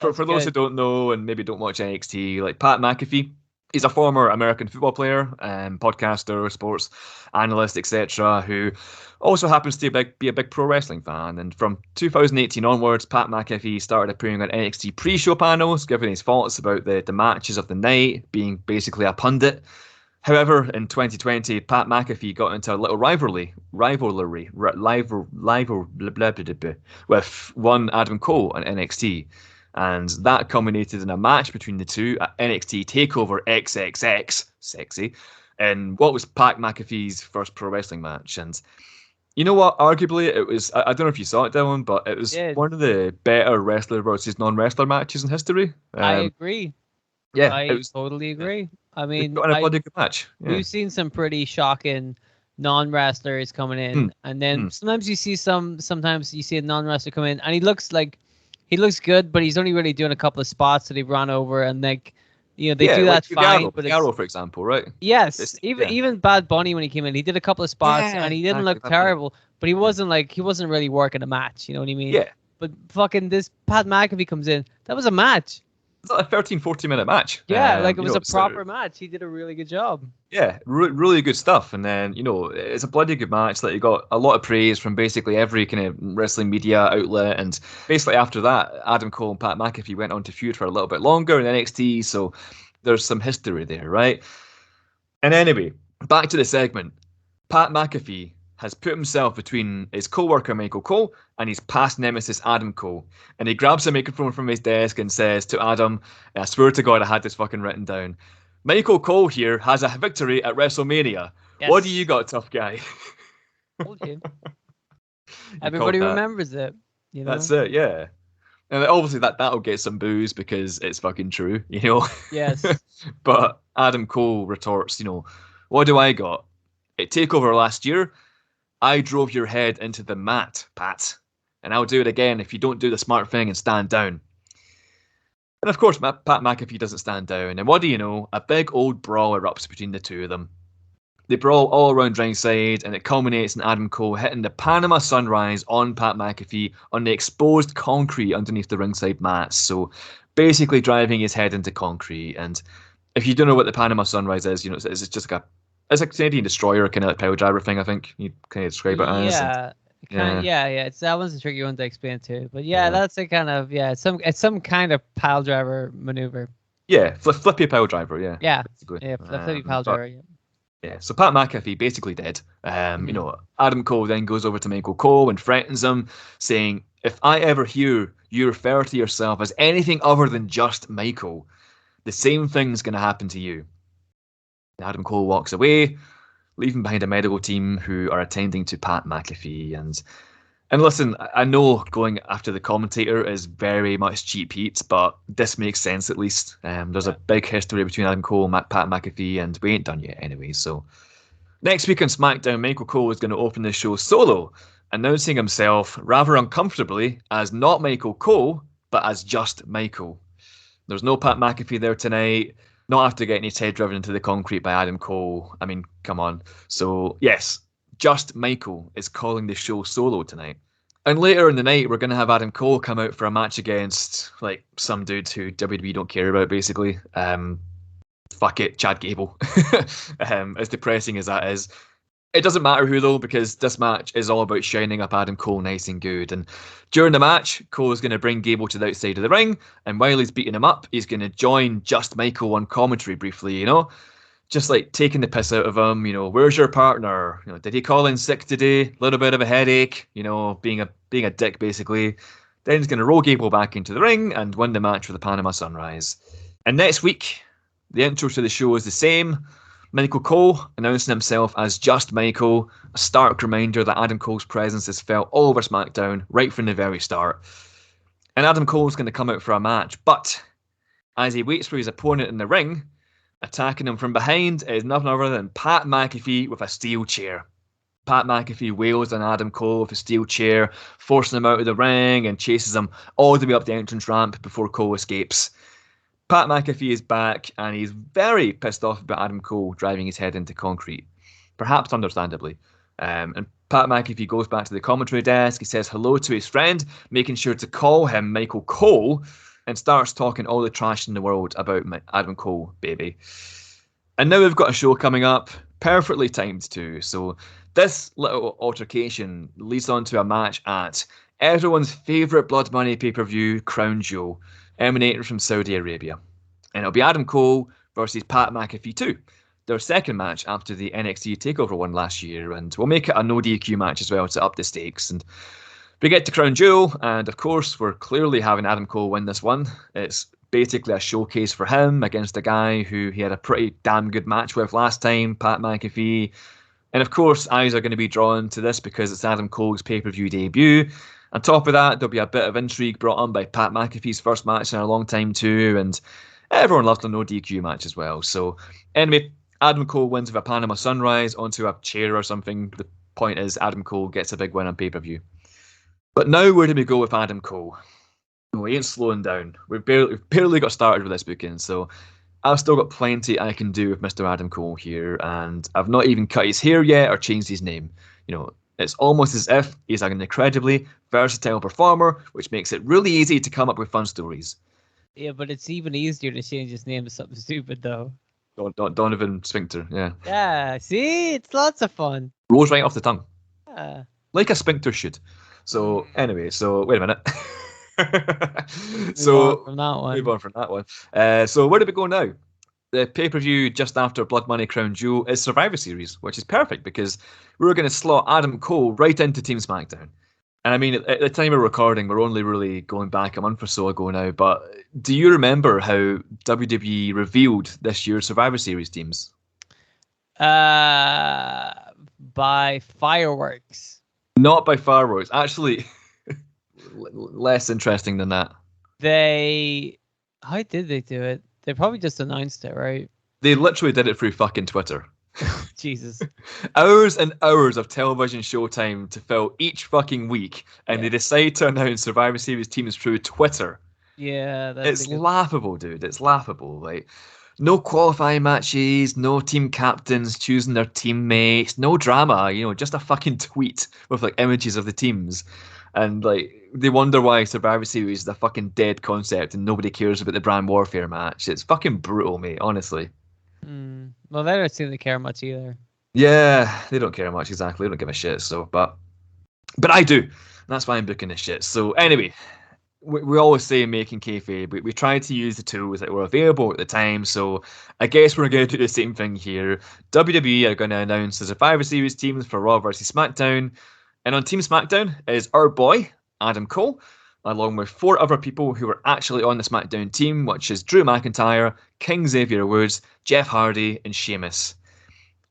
For those who don't know and maybe don't watch NXT, like Pat McAfee, he's a former American football player, podcaster, sports analyst, etc., who also happens to be a big pro wrestling fan. And from 2018 onwards, Pat McAfee started appearing on NXT pre-show panels, giving his thoughts about the matches of the night, being basically a pundit. However, in 2020, Pat McAfee got into a little rivalry with one Adam Cole on NXT. And that culminated in a match between the two at NXT TakeOver XXX, sexy, in what was Pat McAfee's first pro wrestling match. And you know what? Arguably, it was, I don't know if you saw it, Dylan, but it was one of the better wrestler versus non-wrestler matches in history. I agree. Yeah, I totally agree. I mean, a bloody good match. Yeah. We've seen some pretty shocking non-wrestlers coming in, and then sometimes you see sometimes you see a non-wrestler come in, and he looks good, but he's only really doing a couple of spots that he run over, and like, you know, they do that fine. But Arrow, for example, right? Yes, even Bad Bunny when he came in, he did a couple of spots, and he didn't look terrible, but he wasn't really working a match. You know what I mean? Yeah. But fucking this Pat McAfee comes in, that was a match. It's like a 13-14 minute match. Yeah, it was a proper match. He did a really good job. Yeah, really good stuff. And then, you know, it's a bloody good match that he got a lot of praise from basically every kind of wrestling media outlet. And basically after that, Adam Cole and Pat McAfee went on to feud for a little bit longer in NXT. So there's some history there, right? And anyway, back to the segment. Pat McAfee has put himself between his co-worker Michael Cole and his past nemesis Adam Cole. And he grabs a microphone from his desk and says to Adam, I swear to God I had this fucking written down, Michael Cole here has a victory at WrestleMania. Yes. What do you got, tough guy? Told you. Everybody remembers it. You know? That's it, yeah. And obviously that'll get some boos because it's fucking true, you know? Yes. But Adam Cole retorts, what do I got? At TakeOver last year, I drove your head into the mat, Pat. And I'll do it again if you don't do the smart thing and stand down. And of course, Pat McAfee doesn't stand down. And what do you know? A big old brawl erupts between the two of them. They brawl all around ringside, and it culminates in Adam Cole hitting the Panama Sunrise on Pat McAfee on the exposed concrete underneath the ringside mats. So basically driving his head into concrete. And if you don't know what the Panama Sunrise is, it's just like it's a Canadian destroyer kind of like pile driver thing, I think you kind of describe it as. Yeah. It's that one's a tricky one to explain too. But that's a kind of it's some kind of pile driver maneuver. Yeah, flippy pile driver, yeah. Yeah. Flippy pile driver, yeah. Yeah, so Pat McAfee basically dead. Adam Cole then goes over to Michael Cole and threatens him, saying, if I ever hear you refer to yourself as anything other than just Michael, the same thing's going to happen to you. Adam Cole walks away, leaving behind a medical team who are attending to Pat McAfee. And listen, I know going after the commentator is very much cheap heat, but this makes sense at least. There's a big history between Adam Cole and Pat McAfee, and we ain't done yet anyway. So next week on SmackDown, Michael Cole is going to open the show solo, announcing himself rather uncomfortably as not Michael Cole, but as just Michael. There's no Pat McAfee there tonight. Not after getting his head driven into the concrete by Adam Cole. I mean, come on. So, yes, just Michael is calling the show solo tonight. And later in the night, we're going to have Adam Cole come out for a match against, some dude who WWE don't care about, basically. Fuck it, Chad Gable. As depressing as that is. It doesn't matter who, though, because this match is all about shining up Adam Cole nice and good. And during the match, Cole is going to bring Gable to the outside of the ring, and while he's beating him up, he's going to join Just Michael on commentary briefly, just taking the piss out of him, where's your partner? Did he call in sick today? A little bit of a headache, being a dick, basically. Then he's going to roll Gable back into the ring and win the match for the Panama Sunrise. And next week, the intro to the show is the same. Michael Cole announcing himself as just Michael, a stark reminder that Adam Cole's presence is felt all over SmackDown right from the very start. And Adam Cole's going to come out for a match, but as he waits for his opponent in the ring, attacking him from behind is nothing other than Pat McAfee with a steel chair. Pat McAfee wails on Adam Cole with a steel chair, forcing him out of the ring and chases him all the way up the entrance ramp before Cole escapes. Pat McAfee is back, and he's very pissed off about Adam Cole driving his head into concrete, perhaps understandably. And Pat McAfee goes back to the commentary desk, he says hello to his friend, making sure to call him Michael Cole, and starts talking all the trash in the world about Adam Cole, baby. And now we've got a show coming up, perfectly timed too. So this little altercation leads on to a match at everyone's favourite Blood Money pay-per-view, Crown Jewel, emanating from Saudi Arabia. And it'll be Adam Cole versus Pat McAfee too. Their second match after the NXT TakeOver one last year, and we'll make it a no DQ match as well to up the stakes. And we get to Crown Jewel, and of course we're clearly having Adam Cole win this one. It's basically a showcase for him against a guy who he had a pretty damn good match with last time, Pat McAfee. And of course, eyes are going to be drawn to this because it's Adam Cole's pay-per-view debut. On top of that, there'll be a bit of intrigue brought on by Pat McAfee's first match in a long time too, and everyone loves the no DQ match as well. So anyway, Adam Cole wins with a Panama Sunrise onto a chair or something. The point is Adam Cole gets a big win on pay-per-view. But now where do we go with Adam Cole? We ain't slowing down. We've barely got started with this booking, so I've still got plenty I can do with Mr. Adam Cole here, and I've not even cut his hair yet or changed his name. It's almost as if he's an incredibly versatile performer, which makes it really easy to come up with fun stories. Yeah, but it's even easier to change his name to something stupid, though. Donovan Sphincter, yeah. Yeah, see? It's lots of fun. Rolls right off the tongue. Yeah. Like a sphincter should. So, anyway, wait a minute. Move on from that one. So, where do we go now? the pay-per-view just after Blood Money Crown Jewel is Survivor Series, which is perfect because we're going to slot Adam Cole right into Team SmackDown. And I mean, at the time of recording, we're only really going back a month or so ago now, but do you remember how WWE revealed this year's Survivor Series teams? By fireworks. Not by fireworks. Actually, less interesting than that. How did they do it? They probably just announced it, right? They literally did it through fucking Twitter. Jesus. Hours and hours of television showtime to fill each fucking week, and they decide to announce Survivor Series teams through Twitter. Yeah, it's laughable, dude. It's laughable. Like, no qualifying matches, no team captains choosing their teammates, no drama. Just a fucking tweet with like images of the teams, and like they wonder why Survivor Series is a fucking dead concept and nobody cares about the brand warfare match. It's fucking brutal, mate. Honestly. Well, they don't seem to care much either. Yeah, they don't care much, exactly. They don't give a shit. So, but I do. That's why I'm booking this shit. So anyway, we always say Making Kayfabe. We tried to use the tools that were available at the time. So I guess we're going to do the same thing here. WWE are going to announce the Survivor Series teams for Raw versus SmackDown. And on Team SmackDown is our boy, Adam Cole, along with 4 other people who were actually on the SmackDown team, which is Drew McIntyre, King Xavier Woods, Jeff Hardy, and Sheamus.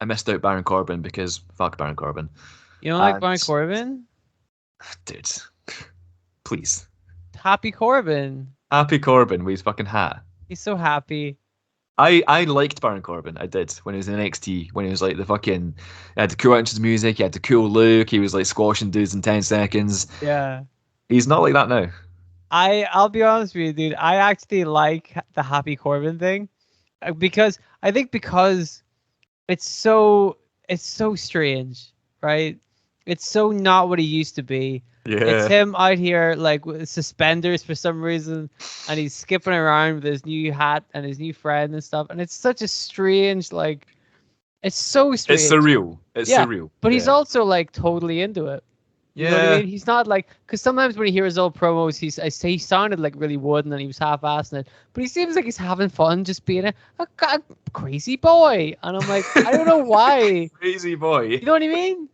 I missed out Baron Corbin because fuck Baron Corbin. You don't like Baron Corbin? Dude, please. Happy Corbin. Happy Corbin with his fucking hat. He's so happy. I liked Baron Corbin. I did when he was in NXT. When he was like the fucking, he had the cool entrance music, he had the cool look, he was like squashing dudes in 10 seconds. Yeah. He's not like that now. I'll be honest with you, dude. I actually like the Happy Corbin thing because it's so strange, right? It's so not what he used to be. Yeah. It's him out here like with suspenders for some reason, and he's skipping around with his new hat and his new friend and stuff. And it's such a strange, like, it's so strange. It's surreal. It's surreal. But he's also like totally into it. You know what I mean? He's not like, because sometimes when you hear his old promos, he sounded like really wooden and he was half-assing it. But he seems like he's having fun just being a crazy boy. And I'm like, I don't know why. Crazy boy. You know what I mean?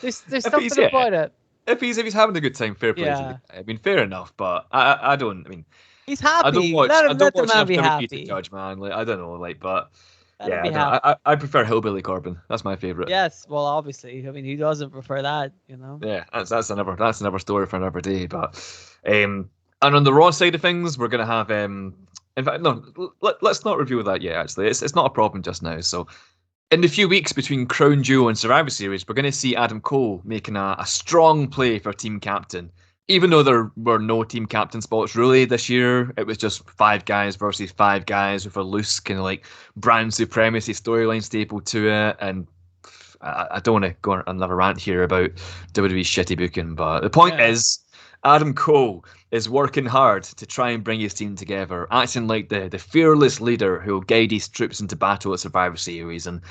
There's something about it. If he's having a good time, fair play. Yeah. I mean, fair enough, but I don't. I mean, he's happy. I don't watch. Let the man be happy. To judge, man. Like, I don't know, like, but I prefer Hillbilly Corbin. That's my favorite. Yes, well, obviously. I mean, who doesn't prefer that? Yeah, that's another story for another day. But and on the Raw side of things, we're gonna have In fact, no, let's not review that yet. Actually, it's not a problem just now. So, in the few weeks between Crown Jewel and Survivor Series, we're going to see Adam Cole making a strong play for team captain. Even though there were no team captain spots really this year, it was just 5 guys versus 5 guys with a loose kind of like brand supremacy storyline staple to it. And I don't want to go on another rant here about WWE's shitty booking, but the point is, Adam Cole is working hard to try and bring his team together, acting like the fearless leader who will guide his troops into battle at Survivor Series. And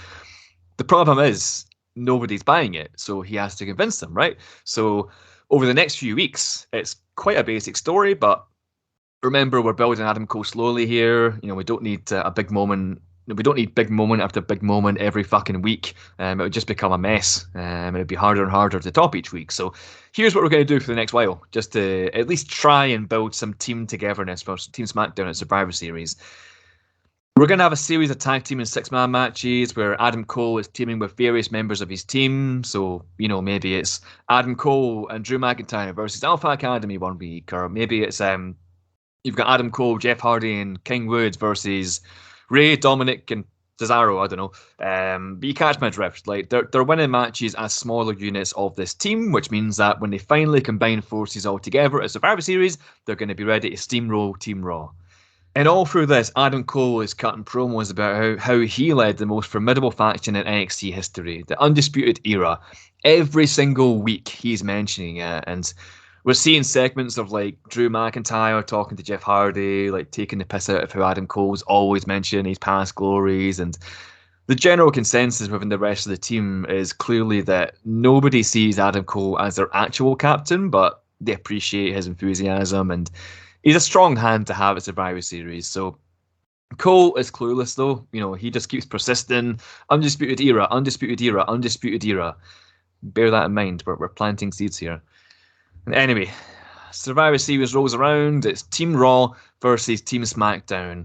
the problem is, nobody's buying it, so he has to convince them, right? So over the next few weeks, it's quite a basic story, but remember, we're building Adam Cole slowly here. We don't need a big moment. We don't need big moment after big moment every fucking week. It would just become a mess. It would be harder and harder to top each week. So here's what we're going to do for the next while, just to at least try and build some team togetherness for Team SmackDown at Survivor Series. We're going to have a series of tag team and 6-man matches where Adam Cole is teaming with various members of his team. So, maybe it's Adam Cole and Drew McIntyre versus Alpha Academy one week, or maybe it's you've got Adam Cole, Jeff Hardy, and King Woods versus Ray, Dominic, and Cesaro. I don't know. But you catch my drift. Like, they're winning matches as smaller units of this team, which means that when they finally combine forces all together at Survivor Series, they're going to be ready to steamroll Team Raw. And all through this, Adam Cole is cutting promos about how he led the most formidable faction in NXT history, the Undisputed Era. Every single week, he's mentioning it, and we're seeing segments of like Drew McIntyre talking to Jeff Hardy, like taking the piss out of how Adam Cole's always mentioning his past glories. And the general consensus within the rest of the team is clearly that nobody sees Adam Cole as their actual captain, but they appreciate his enthusiasm, and he's a strong hand to have at Survivor Series. So Cole is clueless though. He just keeps persisting. Undisputed era, undisputed era, undisputed era. Bear that in mind. We're planting seeds here. And anyway, Survivor Series rolls around. It's Team Raw versus Team SmackDown.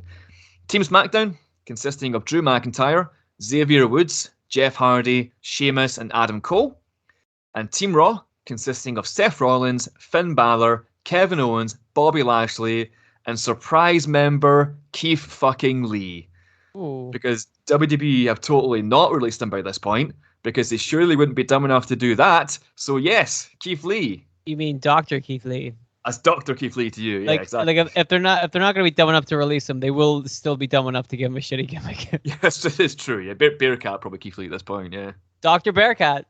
Team SmackDown, consisting of Drew McIntyre, Xavier Woods, Jeff Hardy, Sheamus, and Adam Cole. And Team Raw, consisting of Seth Rollins, Finn Balor, Kevin Owens, Bobby Lashley, and surprise member Keith fucking Lee. Ooh. Because WWE have totally not released him by this point, because they surely wouldn't be dumb enough to do that. So yes, Keith Lee. You mean Dr. Keith Lee? As Dr. Keith Lee to you, yeah, exactly. Like if they're not going to be dumb enough to release him, they will still be dumb enough to give him a shitty gimmick. Yes, it's true. Yeah, Bearcat probably Keith Lee at this point. Yeah, Dr. Bearcat.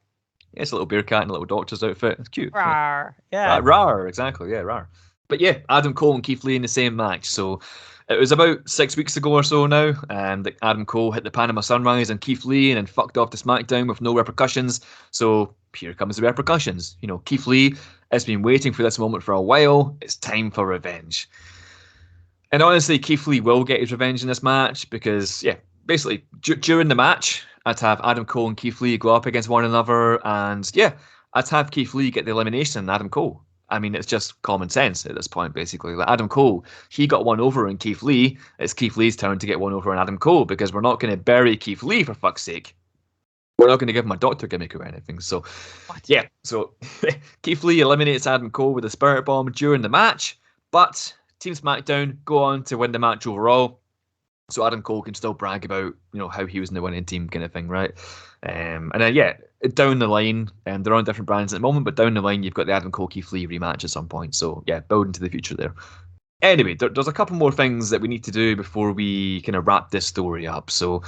Yeah, it's a little Bearcat in a little doctor's outfit. It's cute. Rawr. Yeah. Rawr, exactly. Yeah, rawr. But yeah, Adam Cole and Keith Lee in the same match. So it was about 6 weeks ago or so now, that Adam Cole hit the Panama Sunrise and Keith Lee and then fucked off to SmackDown with no repercussions. So here comes the repercussions. Keith Lee has been waiting for this moment for a while. It's time for revenge. And honestly, Keith Lee will get his revenge in this match because, yeah, basically during the match, I'd have Adam Cole and Keith Lee go up against one another, and yeah, I'd have Keith Lee get the elimination and Adam Cole. I mean, it's just common sense at this point, basically. Like Adam Cole, he got one over on Keith Lee. It's Keith Lee's turn to get one over on Adam Cole because we're not going to bury Keith Lee, for fuck's sake. We're not going to give him a doctor gimmick or anything. So, yeah. So, Keith Lee eliminates Adam Cole with a Spirit Bomb during the match, but Team SmackDown go on to win the match overall. So Adam Cole can still brag about, how he was in the winning team kind of thing, right? And then, yeah, down the line, they're on different brands at the moment, but down the line, you've got the Adam Cole Keith Lee rematch at some point. So, yeah, building to the future there. Anyway, there's a couple more things that we need to do before we kind of wrap this story up. So,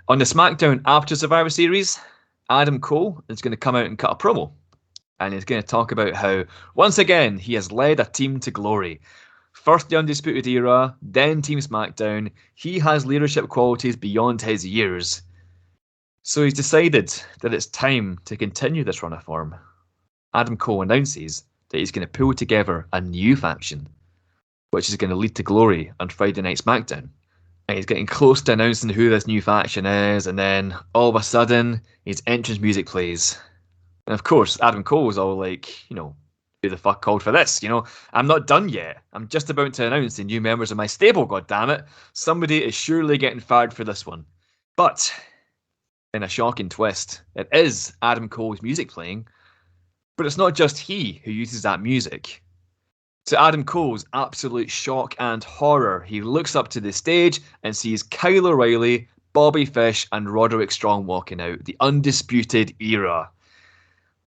on the SmackDown after Survivor Series, Adam Cole is going to come out and cut a promo. And he's going to talk about how, once again, he has led a team to glory. First the Undisputed Era, then Team SmackDown. He has leadership qualities beyond his years. So he's decided that it's time to continue this run of form. Adam Cole announces that he's going to pull together a new faction, which is going to lead to glory on Friday Night SmackDown. And he's getting close to announcing who this new faction is, and then all of a sudden, his entrance music plays. And of course, Adam Cole was all like, who the fuck called for this? I'm not done yet. I'm just about to announce the new members of my stable, goddammit. Somebody is surely getting fired for this one. But, in a shocking twist, it is Adam Cole's music playing, but it's not just he who uses that music. To Adam Cole's absolute shock and horror, he looks up to the stage and sees Kyle O'Reilly, Bobby Fish, and Roderick Strong walking out, the Undisputed Era.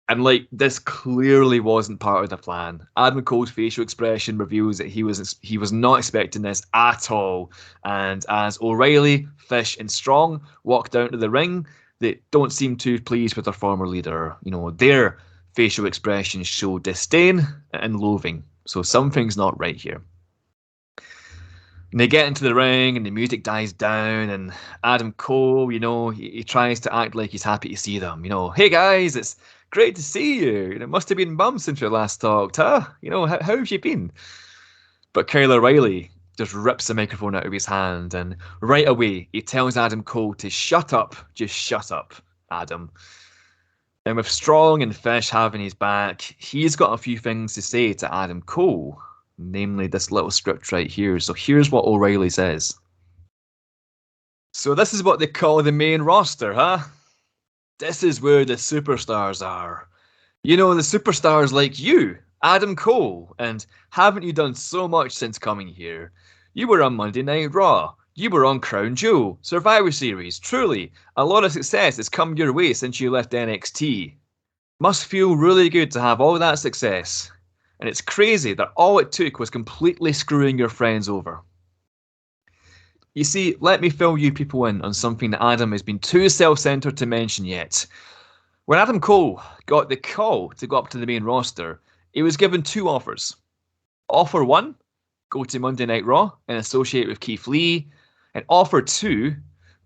And this clearly wasn't part of the plan. Adam Cole's facial expression reveals that he was not expecting this at all. And as O'Reilly, Fish, and Strong walk down to the ring, they don't seem too pleased with their former leader. Their facial expressions show disdain and loathing. So something's not right here. And they get into the ring and the music dies down, and Adam Cole, he tries to act like he's happy to see them. Hey guys, it's great to see you. It must have been months since we last talked, huh? How have you been? But Kyle O'Reilly just rips the microphone out of his hand, and right away he tells Adam Cole to shut up. Just shut up, Adam. And with Strong and Fish having his back, he's got a few things to say to Adam Cole. Namely this little script right here. So here's what O'Reilly says. So this is what they call the main roster, huh? This is where the superstars are. The superstars like you, Adam Cole. And haven't you done so much since coming here? You were on Monday Night Raw. You were on Crown Jewel, Survivor Series. Truly, a lot of success has come your way since you left NXT. Must feel really good to have all that success. And it's crazy that all it took was completely screwing your friends over. You see, let me fill you people in on something that Adam has been too self-centered to mention yet. When Adam Cole got the call to go up to the main roster, he was given two offers. Offer 1, go to Monday Night Raw and associate with Keith Lee. And offer 2,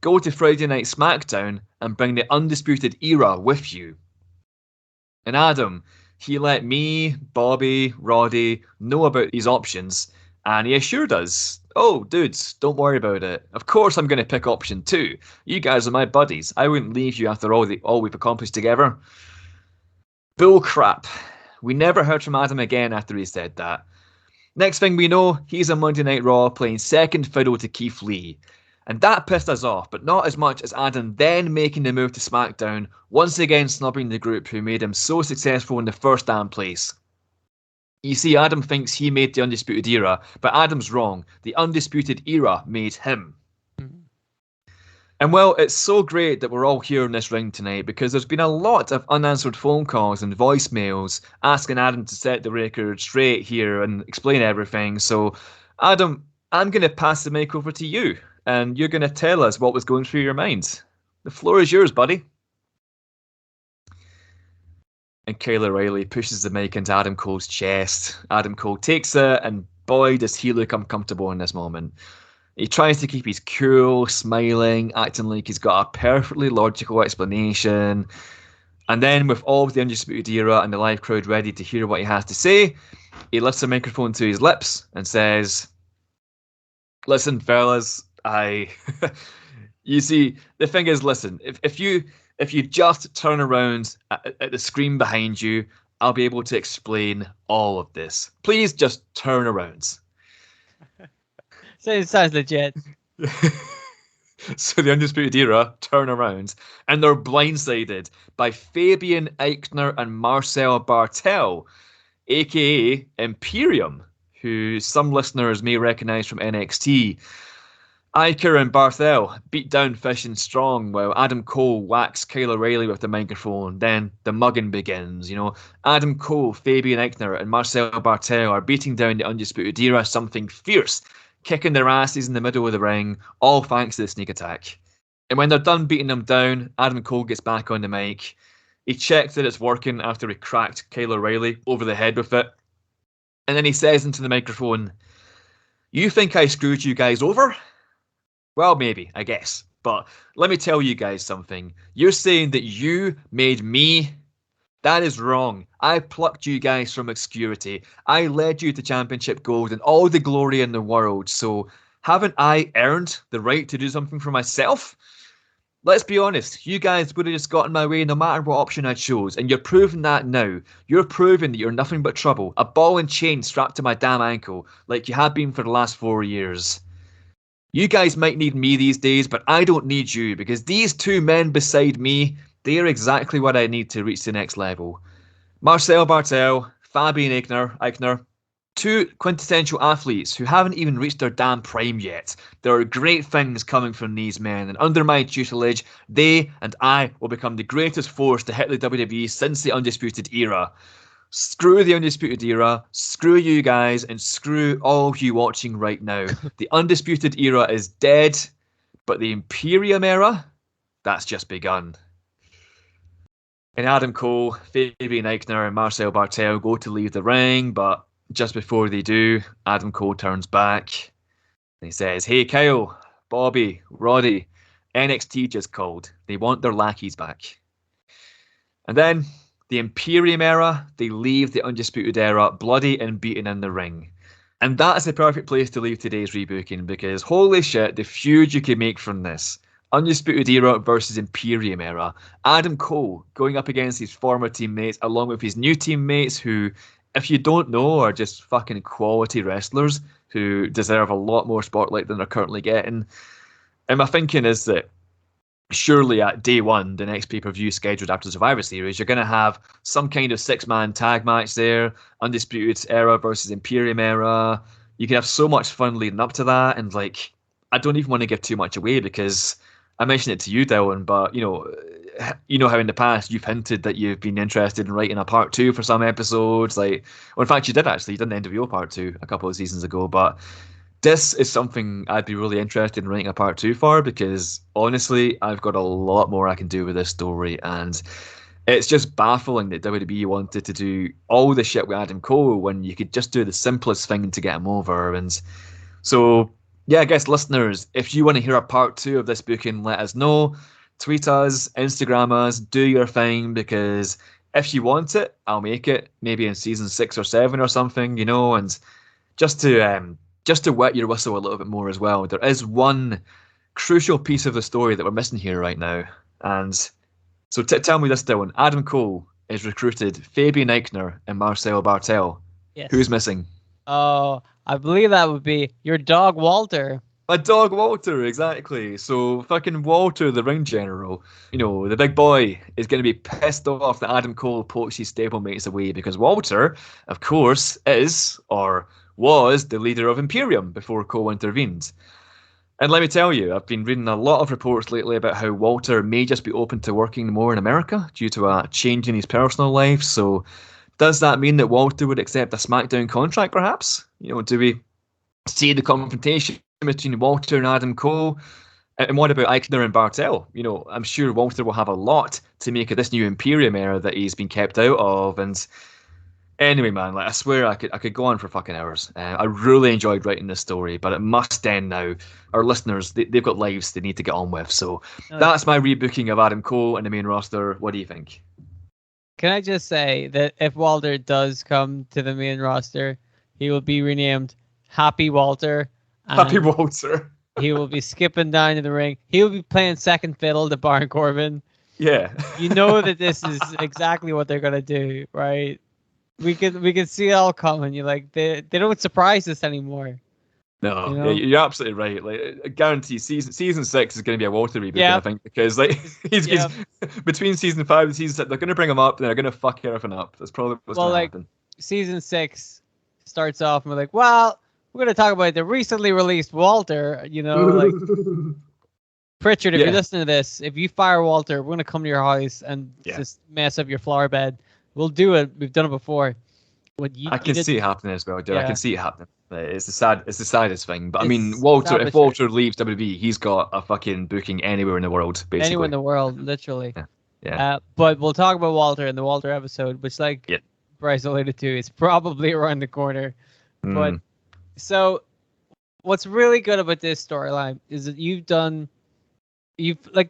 go to Friday Night SmackDown and bring the Undisputed Era with you. And Adam, he let me, Bobby, Roddy know about these options, And he assured us, oh, dudes, don't worry about it. Of course I'm going to pick option 2. You guys are my buddies. I wouldn't leave you after all we've accomplished together. Bull crap. We never heard from Adam again after he said that. Next thing we know, he's on Monday Night Raw playing second fiddle to Keith Lee. And that pissed us off, but not as much as Adam then making the move to SmackDown, once again snubbing the group who made him so successful in the first damn place. You see, Adam thinks he made the Undisputed Era, but Adam's wrong. The Undisputed Era made him. And well, it's so great that we're all here in this ring tonight because there's been a lot of unanswered phone calls and voicemails asking Adam to set the record straight here and explain everything. So, Adam, I'm going to pass the mic over to you, and you're going to tell us what was going through your mind. The floor is yours, buddy. And Kyle O'Reilly pushes the mic into Adam Cole's chest. Adam Cole takes it, and boy, does he look uncomfortable in this moment. He tries to keep his cool, smiling, acting like he's got a perfectly logical explanation. And then, with all of the Undisputed Era and the live crowd ready to hear what he has to say, he lifts the microphone to his lips and says, listen, fellas, You see, the thing is, listen, if you just turn around at the screen behind you, I'll be able to explain all of this. Please just turn around. So it sounds legit. So the Undisputed Era turn around, and they're blindsided by Fabian Eichner and Marcel Bartel, aka Imperium, who some listeners may recognize from NXT. Eicher and Barthel beat down Fish and Strong while Adam Cole whacks Kyle O'Reilly with the microphone. Then the mugging begins. Adam Cole, Fabian Eichner, and Marcel Barthel are beating down the Undisputed Era, something fierce, kicking their asses in the middle of the ring, all thanks to the sneak attack. And when they're done beating them down, Adam Cole gets back on the mic. He checks that it's working after he cracked Kyle O'Reilly over the head with it. And then he says into the microphone, "You think I screwed you guys over? Well, maybe, I guess. But let me tell you guys something. You're saying that you made me? That is wrong. I plucked you guys from obscurity. I led you to championship gold and all the glory in the world. So haven't I earned the right to do something for myself? Let's be honest. You guys would have just gotten my way no matter what option I chose. And you're proving that now. You're proving that you're nothing but trouble. A ball and chain strapped to my damn ankle like you have been for the last 4 years. You guys might need me these days, but I don't need you because these two men beside me, they are exactly what I need to reach the next level. Marcel Bartel, Fabian Eichner, two quintessential athletes who haven't even reached their damn prime yet. There are great things coming from these men, and under my tutelage, they and I will become the greatest force to hit the WWE since the Undisputed Era. Screw the Undisputed Era, screw you guys, and screw all of you watching right now. The Undisputed Era is dead, but the Imperium Era, that's just begun." And Adam Cole, Fabian Eichner, and Marcel Bartel go to leave the ring, but just before they do, Adam Cole turns back and he says, "Hey Kyle, Bobby, Roddy, NXT just called. They want their lackeys back." And then the Imperium Era, they leave the Undisputed Era bloody and beaten in the ring. And that is the perfect place to leave today's rebooking because holy shit, the feud you could make from this. Undisputed Era versus Imperium Era. Adam Cole going up against his former teammates along with his new teammates who, if you don't know, are just fucking quality wrestlers who deserve a lot more spotlight than they're currently getting. And my thinking is that surely at day one, the next pay-per-view scheduled after Survivor Series, you're going to have some kind of 6-man tag match there, Undisputed Era versus Imperium Era. You can have so much fun leading up to that, and I don't even want to give too much away because I mentioned it to you, Dylan, but you know how in the past you've hinted that you've been interested in writing a part 2 for some episodes. Well, in fact, you did actually. You did an NWO part 2 a couple of seasons ago, but this is something I'd be really interested in writing a part 2 for because honestly, I've got a lot more I can do with this story, and it's just baffling that WWE wanted to do all the shit with Adam Cole when you could just do the simplest thing to get him over. And so, yeah, I guess listeners, if you want to hear a part 2 of this booking, let us know. Tweet us, Instagram us, do your thing, because if you want it, I'll make it, maybe in season 6 or 7 or something, and just to just to wet your whistle a little bit more as well, there is one crucial piece of the story that we're missing here right now. And so tell me this, Dylan. Adam Cole has recruited Fabian Eichner and Marcel Bartel. Yes. Who's missing? Oh, I believe that would be your dog, Walter. My dog Walter, exactly. So fucking Walter, the ring general, the big boy, is going to be pissed off that Adam Cole poached his stablemates away because Walter, of course, is or was the leader of Imperium before Cole intervened. And let me tell you, I've been reading a lot of reports lately about how Walter may just be open to working more in America due to a change in his personal life. So does that mean that Walter would accept a SmackDown contract, perhaps? Do we see the confrontation between Walter and Adam Cole? And what about Eichner and Bartel? I'm sure Walter will have a lot to make of this new Imperium era that he's been kept out of. And anyway, man, I swear I could go on for fucking hours. I really enjoyed writing this story, but it must end now. Our listeners, they've got lives they need to get on with. So that's my rebooking of Adam Cole in the main roster. What do you think? Can I just say that if Walter does come to the main roster, he will be renamed Happy Walter. Happy Walter. He will be skipping down to the ring. He will be playing second fiddle to Baron Corbin. Yeah. You know that this is exactly what they're gonna do, right? We could see it all coming. You're like, they don't surprise us anymore. No, you're absolutely right. Like, I guarantee season 6 is going to be a Walter reboot, I think, because he's between season 5 and season 6, they're going to bring him up, and they're going to fuck everything up. That's probably what's going to happen. Season 6 starts off, and we're like, well, we're going to talk about the recently released Walter. Pritchard, if you're listening to this, if you fire Walter, we're going to come to your house and just mess up your flower bed. We'll do it. We've done it before. I can see it happening as well, dude. I can see it happening. It's the saddest thing. But I mean, Walter, if Walter leaves WWE, he's got a fucking booking anywhere in the world, basically. Anywhere in the world, literally. Yeah. But we'll talk about Walter in the Walter episode, which, Bryce alluded to, is probably around the corner. But so, what's really good about this storyline is that you've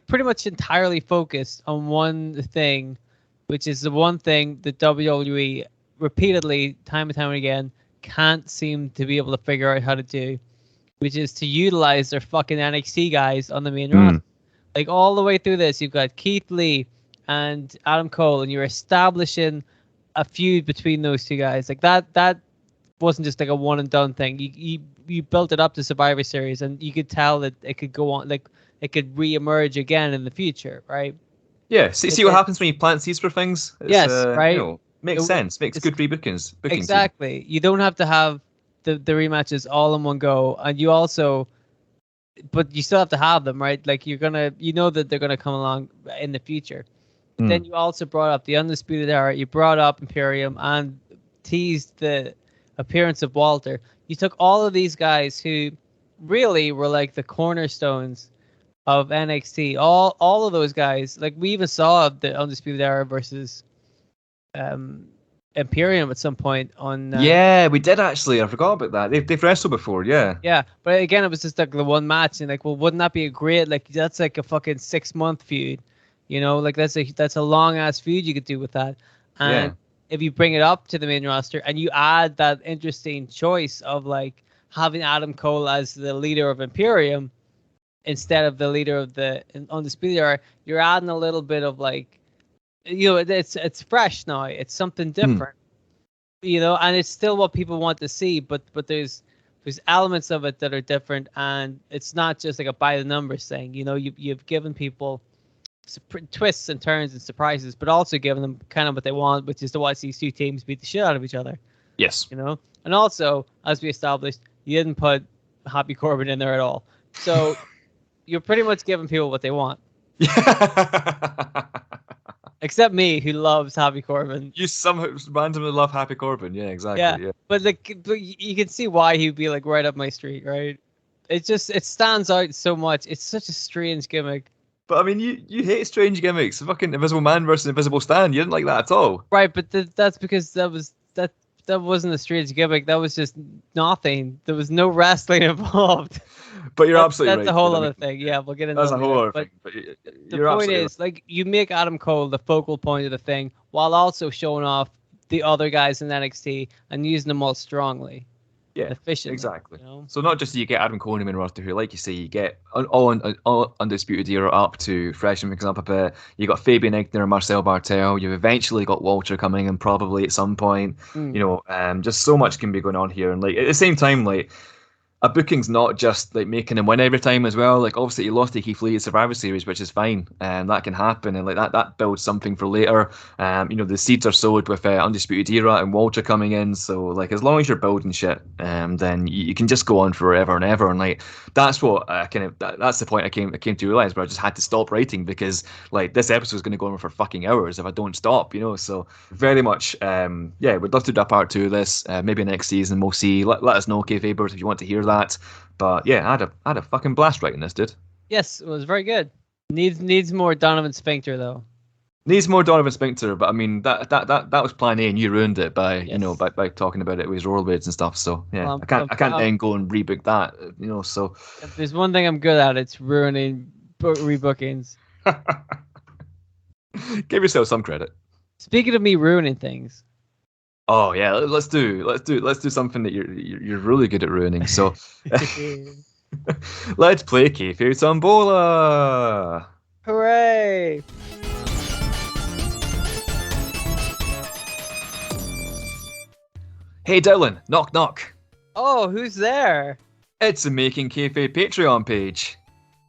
pretty much entirely focused on one thing, which is the one thing that WWE repeatedly, time and time again, can't seem to be able to figure out how to do, which is to utilize their fucking NXT guys on the main roster. Like, all the way through this, you've got Keith Lee and Adam Cole, and you're establishing a feud between those two guys. Like, that wasn't just like a one and done thing. You built it up to Survivor Series, and you could tell that it could go on, like, it could re-emerge again in the future, right? Yeah, see what happens when you plant seeds for things? Right? Makes sense. Makes good rebookings. Exactly. You don't have to have the rematches all in one go, and you also, but you still have to have them, right? Like, that they're gonna come along in the future. Then you also brought up the Undisputed Era. You brought up Imperium and teased the appearance of Walter. You took all of these guys who really were like the cornerstones of NXT. All of those guys. Like, we even saw the Undisputed Era versus Imperium at some point on. Yeah, we did actually. I forgot about that. They've wrestled before, yeah. Yeah, but again, it was just like the one match, and like, well, wouldn't that be a great? Like, that's like a fucking 6-month feud, Like, that's a long ass feud you could do with that. And if you bring it up to the main roster and you add that interesting choice of like having Adam Cole as the leader of Imperium instead of the leader of the Undisputed Era, you're adding a little bit of like. It's fresh now. It's something different, and it's still what people want to see. But there's elements of it that are different, and it's not just like a by the numbers thing. You've given people twists and turns and surprises, but also given them kind of what they want, which is to watch these two teams beat the shit out of each other. Yes. And also, as we established, you didn't put Happy Corbin in there at all. So you're pretty much giving people what they want. Except me, who loves Happy Corbin. You somehow randomly love Happy Corbin. Yeah, exactly. Yeah. But you can see why he'd be like right up my street, right? It stands out so much. It's such a strange gimmick. But I mean, you hate strange gimmicks. Fucking Invisible Man versus Invisible Stan. You didn't like that at all. Right, but that's because that wasn't a strange gimmick. That was just nothing. There was no wrestling involved. But you're absolutely right. That's a whole other thing. Yeah, we'll get into that. That's a whole other thing. But the point is, like, you make Adam Cole the focal point of the thing while also showing off the other guys in NXT and using them all strongly. Yeah, efficiently. exactly. You know? So not just do you get Adam Coleman and Roster, who, like you say, you get all Undisputed Era up to Freshman picks up a bit. You got Fabian Egner and Marcel Bartel. You've eventually got Walter coming in probably at some point. Mm. You know, just so much can be going on here. And like at the same time, like a booking's not just like making him win every time as well. Like obviously he lost to Keith Lee at Survivor Series, which is fine, and that can happen, and like that builds something for later. You know, the seeds are sowed with Undisputed Era and Walter coming in, so like as long as you're building shit, then you can just go on forever and ever. And like that's what that's the point I came to realize, where I just had to stop writing because like this episode is going to go on for fucking hours if I don't stop, you know. So very much, yeah, we'd love to do a part 2 of this. Maybe next season we'll see. Let us know, Kayfabers, if you want to hear that. But yeah, I had a fucking blast writing this, dude. Yes, it was very good. Needs more Donovan Sphincter though. Needs more Donovan Sphincter, but I mean that was plan A, and you ruined it by Yes. you know by talking about it with his rollerblades and stuff. So yeah, Well, I can't then go and rebook that, you know. So if there's one thing I'm good at, it's ruining rebookings. give yourself some credit. Speaking of me ruining things, Oh yeah, let's do something that you're really good at ruining. So let's play Kayfabe Tombola. hooray! Hey Dylan, knock knock. Oh, who's there? It's the Making Kayfabe Patreon page.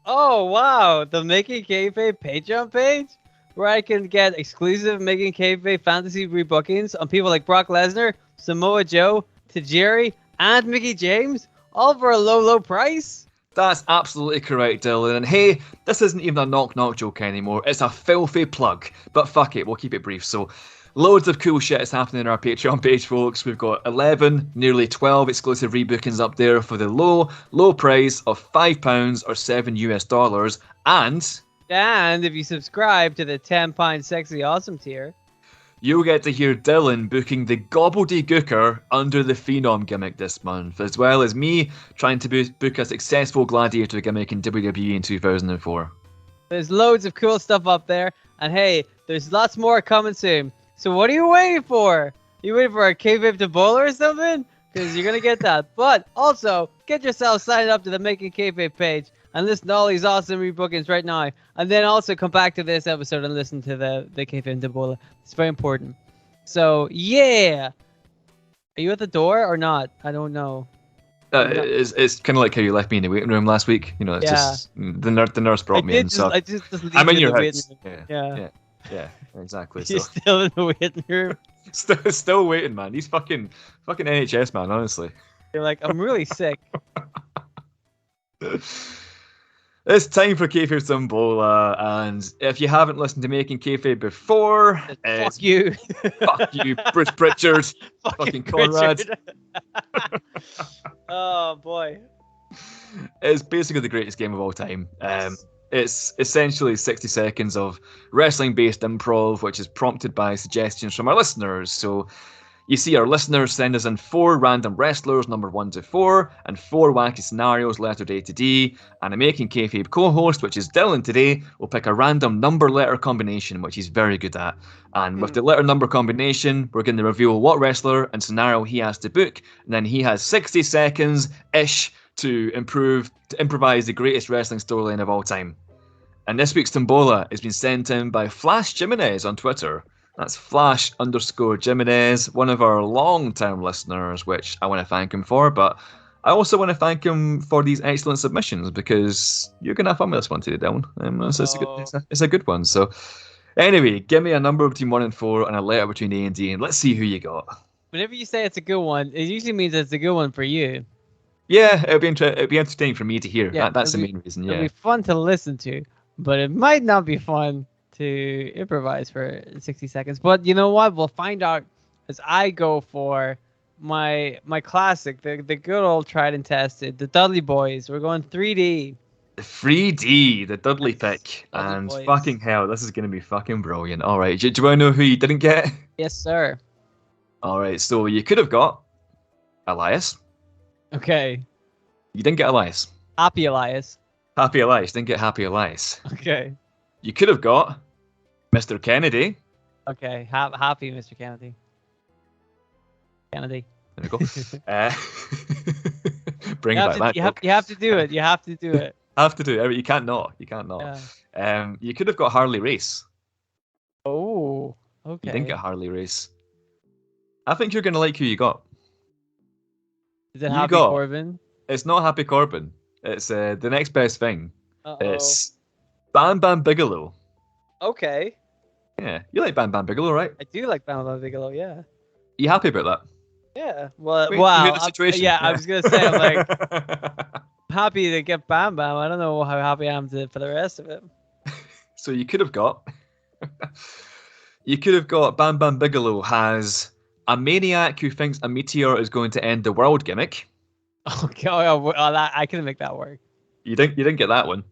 Oh wow, the Making Kayfabe Patreon page, where I can get exclusive Making Kayfabe fantasy rebookings on people like Brock Lesnar, Samoa Joe, Tajiri, and Mickey James, all for a low price. That's absolutely correct, Dylan. And hey, this isn't even a knock knock joke anymore. It's a filthy plug. But fuck it, we'll keep it brief. So, loads of cool shit is happening on our Patreon page, folks. We've got 11, nearly 12 exclusive rebookings up there for the low price of £5 or $7 US. And if you subscribe to the £10 Sexy Awesome tier, you'll get to hear Dylan booking the gobbledygooker under the Phenom gimmick this month, as well as me trying to book a successful Gladiator gimmick in WWE in 2004. there's loads of cool stuff up there. And hey, there's lots more coming soon. So what are you waiting for? You waiting for a Kayfabe to bowler or something? Because you're going to get that. But also, get yourself signed up to the Making Kayfabe page and listen to all these awesome rebookings right now. And then also come back to this episode and listen to the Kayfabe to bowler. It's very important. So, yeah. Are you at the door or not? I don't know. It's kind of like how you left me in the waiting room last week. You know, it's just the nurse brought me in. So I just leave I'm in you your the house. waiting room. Yeah, exactly. You're So still in the waiting room. still waiting, man. These fucking NHS, man. Honestly, You're like, I'm really sick. it's time for Kayfabe Tombola, and if you haven't listened to Making Kayfabe before, Fuck you. fuck you, Bruce Pritchard, fucking Conrad. Oh boy. It's basically the greatest game of all time. Yes. It's essentially 60 seconds of wrestling-based improv, which is prompted by suggestions from our listeners. So you see our listeners send us in 4 random wrestlers, numbered 1 to 4, and 4 wacky scenarios, lettered A to D. And a Making Kayfabe co-host, which is Dylan today, will pick a random number-letter combination, which he's very good at. And with the letter-number combination, we're going to reveal what wrestler and scenario he has to book, and then he has 60 seconds-ish to improvise the greatest wrestling storyline of all time. And this week's Tombola has been sent in by Flash Jimenez on Twitter. That's Flash_Jimenez, one of our long-term listeners, which I want to thank him for, but I also want to thank him for these excellent submissions, because you're going to have fun with this one today, Dylan. It's a good one. So anyway, give me a number between 1 and 4 and a letter between A and D, and let's see who you got. Whenever you say it's a good one, it usually means it's a good one for you. Yeah, it'll be entertaining for me to hear. Yeah, That's the main reason, yeah. It'll be fun to listen to, but it might not be fun to improvise for 60 seconds. But you know what? We'll find out as I go for my classic, the good old tried and tested, the Dudley Boys. We're going 3D. The 3D, the Dudley pick. Dudley And Boys. fucking hell, this is going to be fucking brilliant. All right, do you want to know who you didn't get? Yes, sir. All right, so you could have got Elias. Okay. You didn't get Elias. Happy Elias. Happy Elias. Didn't get Happy Elias. Okay. You could have got Mr. Kennedy. Okay. Happy Mr. Kennedy. There we go. Bring it back. You have to do it. You have to do it. Have to do it. You can't not. You can't not. Yeah. You could have got Harley Race. Oh, okay. You didn't get Harley Race. I think you're going to like who you got. Is it Happy Corbin? It's not Happy Corbin. It's the next best thing. Uh-oh. It's Bam Bam Bigelow. Okay. Yeah, you like Bam Bam Bigelow, right? I do like Bam Bam Bigelow, yeah. You happy about that? Yeah. Well, Wait, wow. you heard the situation? I was going to say, I'm like, happy to get Bam Bam. I don't know how happy I am for the rest of it. So you could have got Bam Bam Bigelow has a maniac who thinks a meteor is going to end the world gimmick. Okay, I can make that work. You didn't get that one.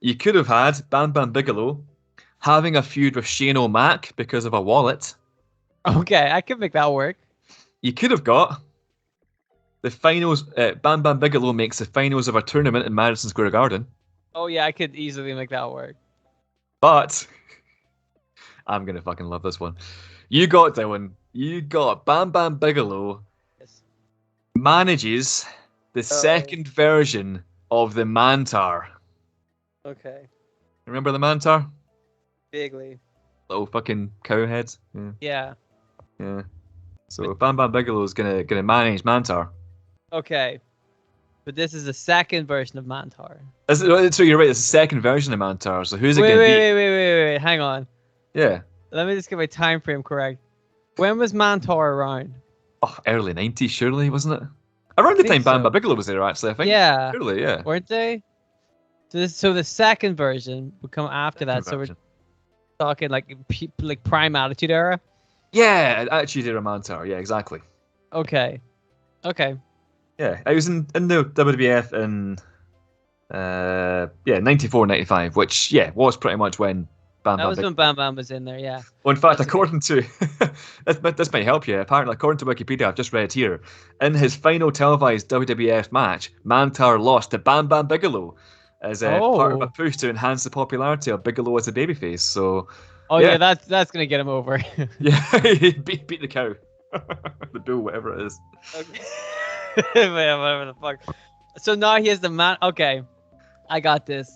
You could have had Bam Bam Bigelow having a feud with Shane O'Mac because of a wallet. Okay, I can make that work. You could have got the finals. Bam Bam Bigelow makes the finals of a tournament in Madison Square Garden. Oh yeah, I could easily make that work. But I'm gonna fucking love this one. You got Bam Bam Bigelow manages the second version of the Mantar. Okay. Remember the Mantar? Vaguely. Little fucking cow heads. Yeah. Yeah. So Bam Bam Bigelow is gonna manage Mantar. Okay. But this is the second version of Mantar. So you're right. It's the second version of Mantar. So who's it gonna be? Wait. Hang on. Yeah. Let me just get my time frame correct. When was Mantar around? Oh, early 90s, surely, wasn't it? Around the time Bam Bam Bigelow was there, actually, I think. Yeah. Surely, yeah. Weren't they? So the second version would come after that. So we're talking like Prime Attitude Era? Yeah, Attitude Era Mantar. Yeah, exactly. Okay. Yeah, I was in the WWF in 94, 95, which, was pretty much when Bam Bam. That was when Bam Bam was in there, yeah. Well, in fact, according to this might help you. Apparently, according to Wikipedia, I've just read here, in his final televised WWF match, Mantar lost to Bam Bam Bigelow as part of a push to enhance the popularity of Bigelow as a babyface. So, that's gonna get him over. Yeah, he beat the cow, the bull, whatever it is. Okay. Whatever the fuck. So now he has the man. Okay, I got this.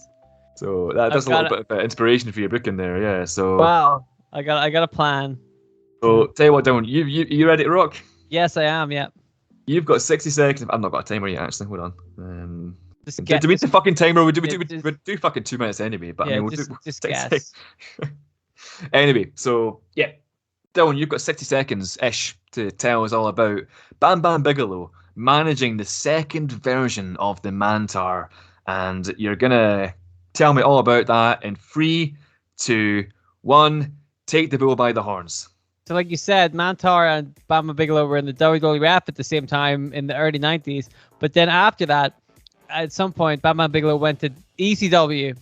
So that's a little bit of inspiration for your booking there, yeah. So wow, I got a plan. So tell you what, Dylan, you ready to rock? Yes, I am. Yeah. You've got 60 seconds. I've not got a timer yet, actually. Hold on. Do we need the fucking timer? We do fucking 2 minutes anyway. But yeah, I mean, just guess. Anyway, so yeah, Dylan, you've got 60 seconds ish to tell us all about Bam Bam Bigelow managing the second version of the Mantar, and you're gonna tell me all about that in 3, 2, 1. Take the bull by the horns. So like you said, Mantar and Bam Bam Bigelow were in the WWF at the same time in the early 90s. But then after that, at some point, Bam Bam Bigelow went to ECW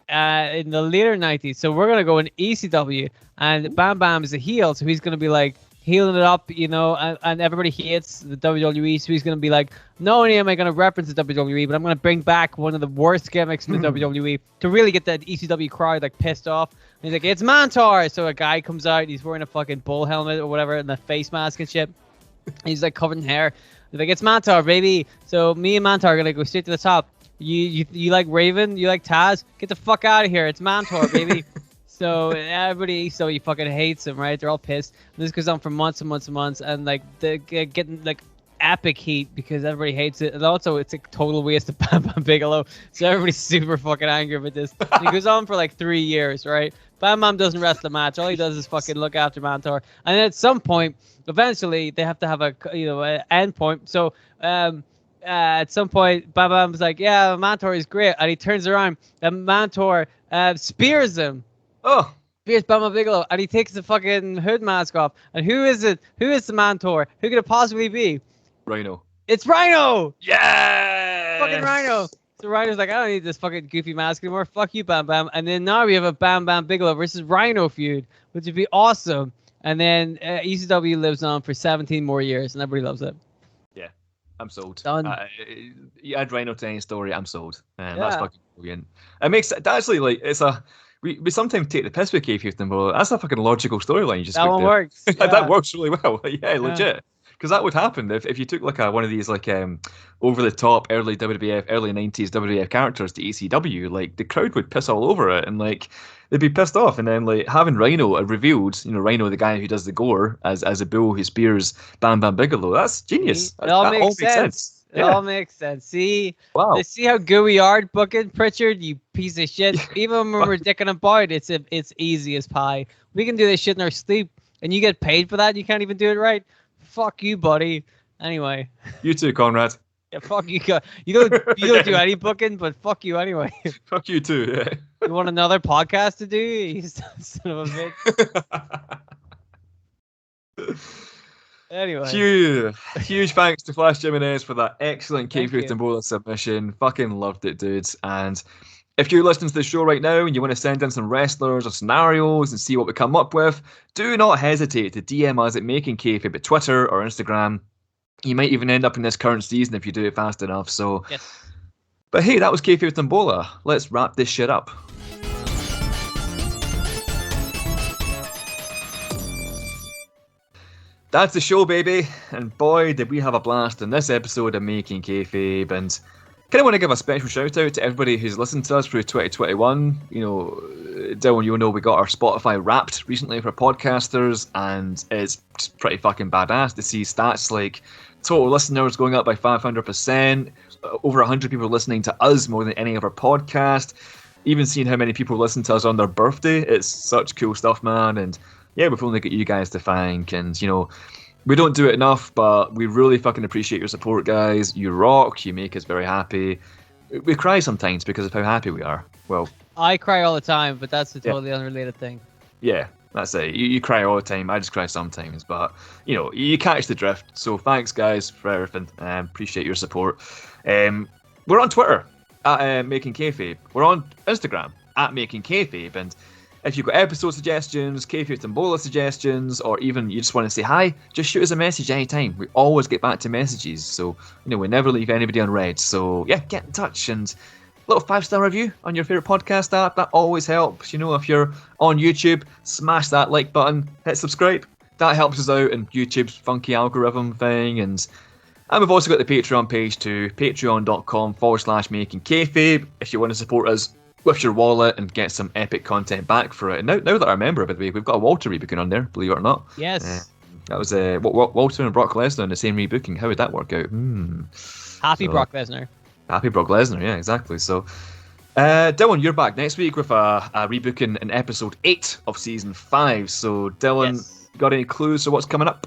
in the later 90s. So we're going to go in ECW. And Bam Bam is a heel, so he's going to be like healing it up, and everybody hates the WWE. So he's going to be like, not only am I going to reference the WWE, but I'm going to bring back one of the worst gimmicks in the WWE to really get that ECW crowd like pissed off. And he's like, it's Mantar. So a guy comes out, he's wearing a fucking bull helmet or whatever and a face mask and shit. He's like covered in hair. He's like, it's Mantar, baby. So me and Mantar are going to go straight to the top. You like Raven? You like Taz? Get the fuck out of here. It's Mantar, baby. So everybody, he fucking hates him, right? They're all pissed. And this goes on for months and months and months, and like they're getting like epic heat because everybody hates it, and also it's a total waste of Bam Bam Bigelow. So everybody's super fucking angry with this. And it goes on for like 3 years, right? Bam Bam doesn't wrestle the match. All he does is fucking look after Mantar, and then at some point, eventually, they have to have an end point. So at some point, Bam Bam's like, yeah, Mantar is great, and he turns around, and Mantar spears him. Oh, Spears Bam Bam Bigelow, and he takes the fucking hood mask off. And who is it? Who is the Mantar? Who could it possibly be? Rhino. It's Rhino! Yeah! Fucking Rhino! So Rhino's like, I don't need this fucking goofy mask anymore. Fuck you, Bam Bam. And then now we have a Bam Bam Bigelow versus Rhino feud, which would be awesome. And then ECW lives on for 17 more years, and everybody loves it. Yeah, I'm sold. Done. You add Rhino to any story, I'm sold. That's fucking brilliant. It makes actually like it's a. We sometimes take the piss with kayfabe, but that's a fucking logical storyline. You just that one works. Yeah. That works really well. Yeah, legit. Because that would happen if you took like one of these like over the top early WWF, early 90s WWF characters to ECW, like the crowd would piss all over it and like they'd be pissed off. And then like having Rhino revealed, Rhino, the guy who does the gore, as a bull who spears Bam Bam Bigelow, that's genius. It all makes sense. It all makes sense. See, wow. See how good we are booking, Pritchard, you piece of shit. Even when we're dicking about, it's easy as pie. We can do this shit in our sleep, and you get paid for that. You can't even do it right. Fuck you, buddy. Anyway. You too, Conrad. Yeah, fuck you. You don't do any booking, but fuck you anyway. Fuck you too. Yeah. You want another podcast to do? You son of a bitch. Anyway. Huge thanks to Flash Jimenez for that excellent Kayfabe Tambola submission. Fucking loved it, dudes. And if you're listening to the show right now and you want to send in some wrestlers or scenarios and see what we come up with, do not hesitate to DM us at Making Kayfabe at Twitter or Instagram. You might even end up in this current season if you do it fast enough. So, yes. But hey, that was Kayfabe Tambola. Let's wrap this shit up. That's the show, baby. And boy, did we have a blast in this episode of Making Kayfabe. And kind of want to give a special shout out to everybody who's listened to us through 2021. Dylan, you'll know we got our Spotify Wrapped recently for podcasters, and it's pretty fucking badass to see stats like total listeners going up by 500%, over 100 people listening to us more than any other podcast, even seeing how many people listen to us on their birthday. It's such cool stuff, man. And yeah, we've only got you guys to thank, and we don't do it enough, but we really fucking appreciate your support, guys. You rock, you make us very happy. We cry sometimes because of how happy we are. Well, I cry all the time, but that's a totally unrelated thing. Yeah, that's it. You cry all the time. I just cry sometimes, but you catch the drift. So thanks, guys, for everything. Appreciate your support. We're on Twitter at Making Kayfabe. We're on Instagram at Making Kayfabe, and if you've got episode suggestions, Kayfabe Tambola suggestions, or even you just want to say hi, just shoot us a message anytime. We always get back to messages, so we never leave anybody unread. So yeah, get in touch, and a little 5-star review on your favourite podcast app, that always helps. If you're on YouTube, smash that like button, hit subscribe. That helps us out in YouTube's funky algorithm thing. And we've also got the Patreon page too, patreon.com/Making Kayfabe, if you want to support us with your wallet and get some epic content back for it. And now that I remember, by the way, we've got a Walter rebooking on there, believe it or not. Yes. That was Walter and Brock Lesnar in the same rebooking. How would that work out? Happy Brock Lesnar. Happy Brock Lesnar, yeah, exactly. So, Dylan, you're back next week with a rebooking in episode 8 of season 5. So, Dylan, got any clues to what's coming up?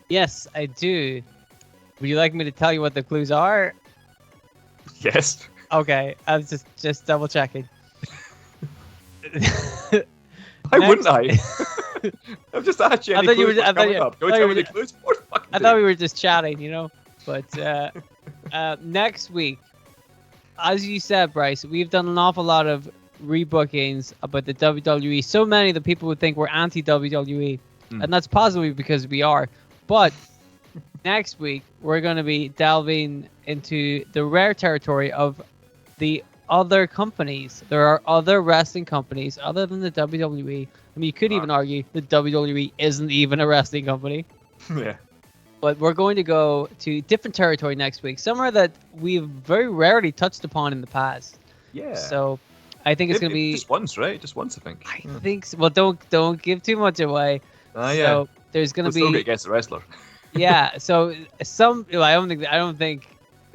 Yes, I do. Would you like me to tell you what the clues are? Yes. Okay, I was just double checking. Why wouldn't I? I've just asked you. I thought we were just chatting, But next week, as you said, Bryce, we've done an awful lot of rebookings about the WWE. So many that people would think we're anti-WWE, and that's possibly because we are. But next week, we're going to be delving into the rare territory of the other companies. There are other wrestling companies other than the WWE. I mean, you could even argue the WWE isn't even a wrestling company. Yeah. But we're going to go to different territory next week, somewhere that we've very rarely touched upon in the past. Yeah. So I think it's going to be just once, right? Just once, I think. I think so. Well, don't give too much away. Yeah. So there's going to be still get against the wrestler. Yeah. So I don't think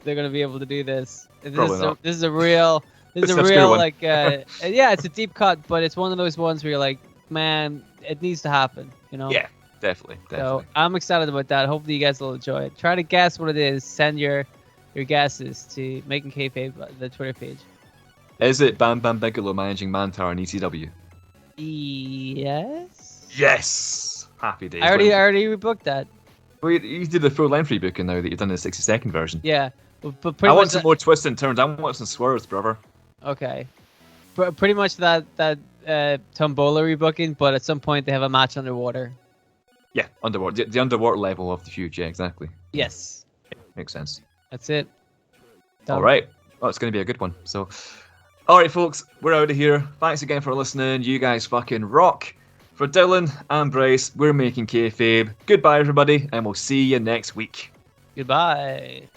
they're going to be able to do this. This is a real like yeah, it's a deep cut, but it's one of those ones where you're like, man, it needs to happen, Yeah, definitely. So I'm excited about that. Hopefully you guys will enjoy it. Try to guess what it is. Send your guesses to Making Kayfabe, the Twitter page. Is it Bam Bam Bigelow managing Manpower in ECW? Yes. Yes. Happy days. I already rebooked that. Well, you did the full length rebooking now that you've done the 60-second version. Yeah. But I want some more twists and turns. I want some swerves, brother. Okay. Pretty much that Tombola rebooking, but at some point they have a match underwater. Yeah, underwater. The underwater level of the feud. Yeah, exactly. Yes. Yeah, makes sense. That's it. All right. Oh, it's going to be a good one. So, all right, folks, we're out of here. Thanks again for listening. You guys fucking rock. For Dylan and Bryce, we're making kayfabe. Goodbye, everybody, and we'll see you next week. Goodbye.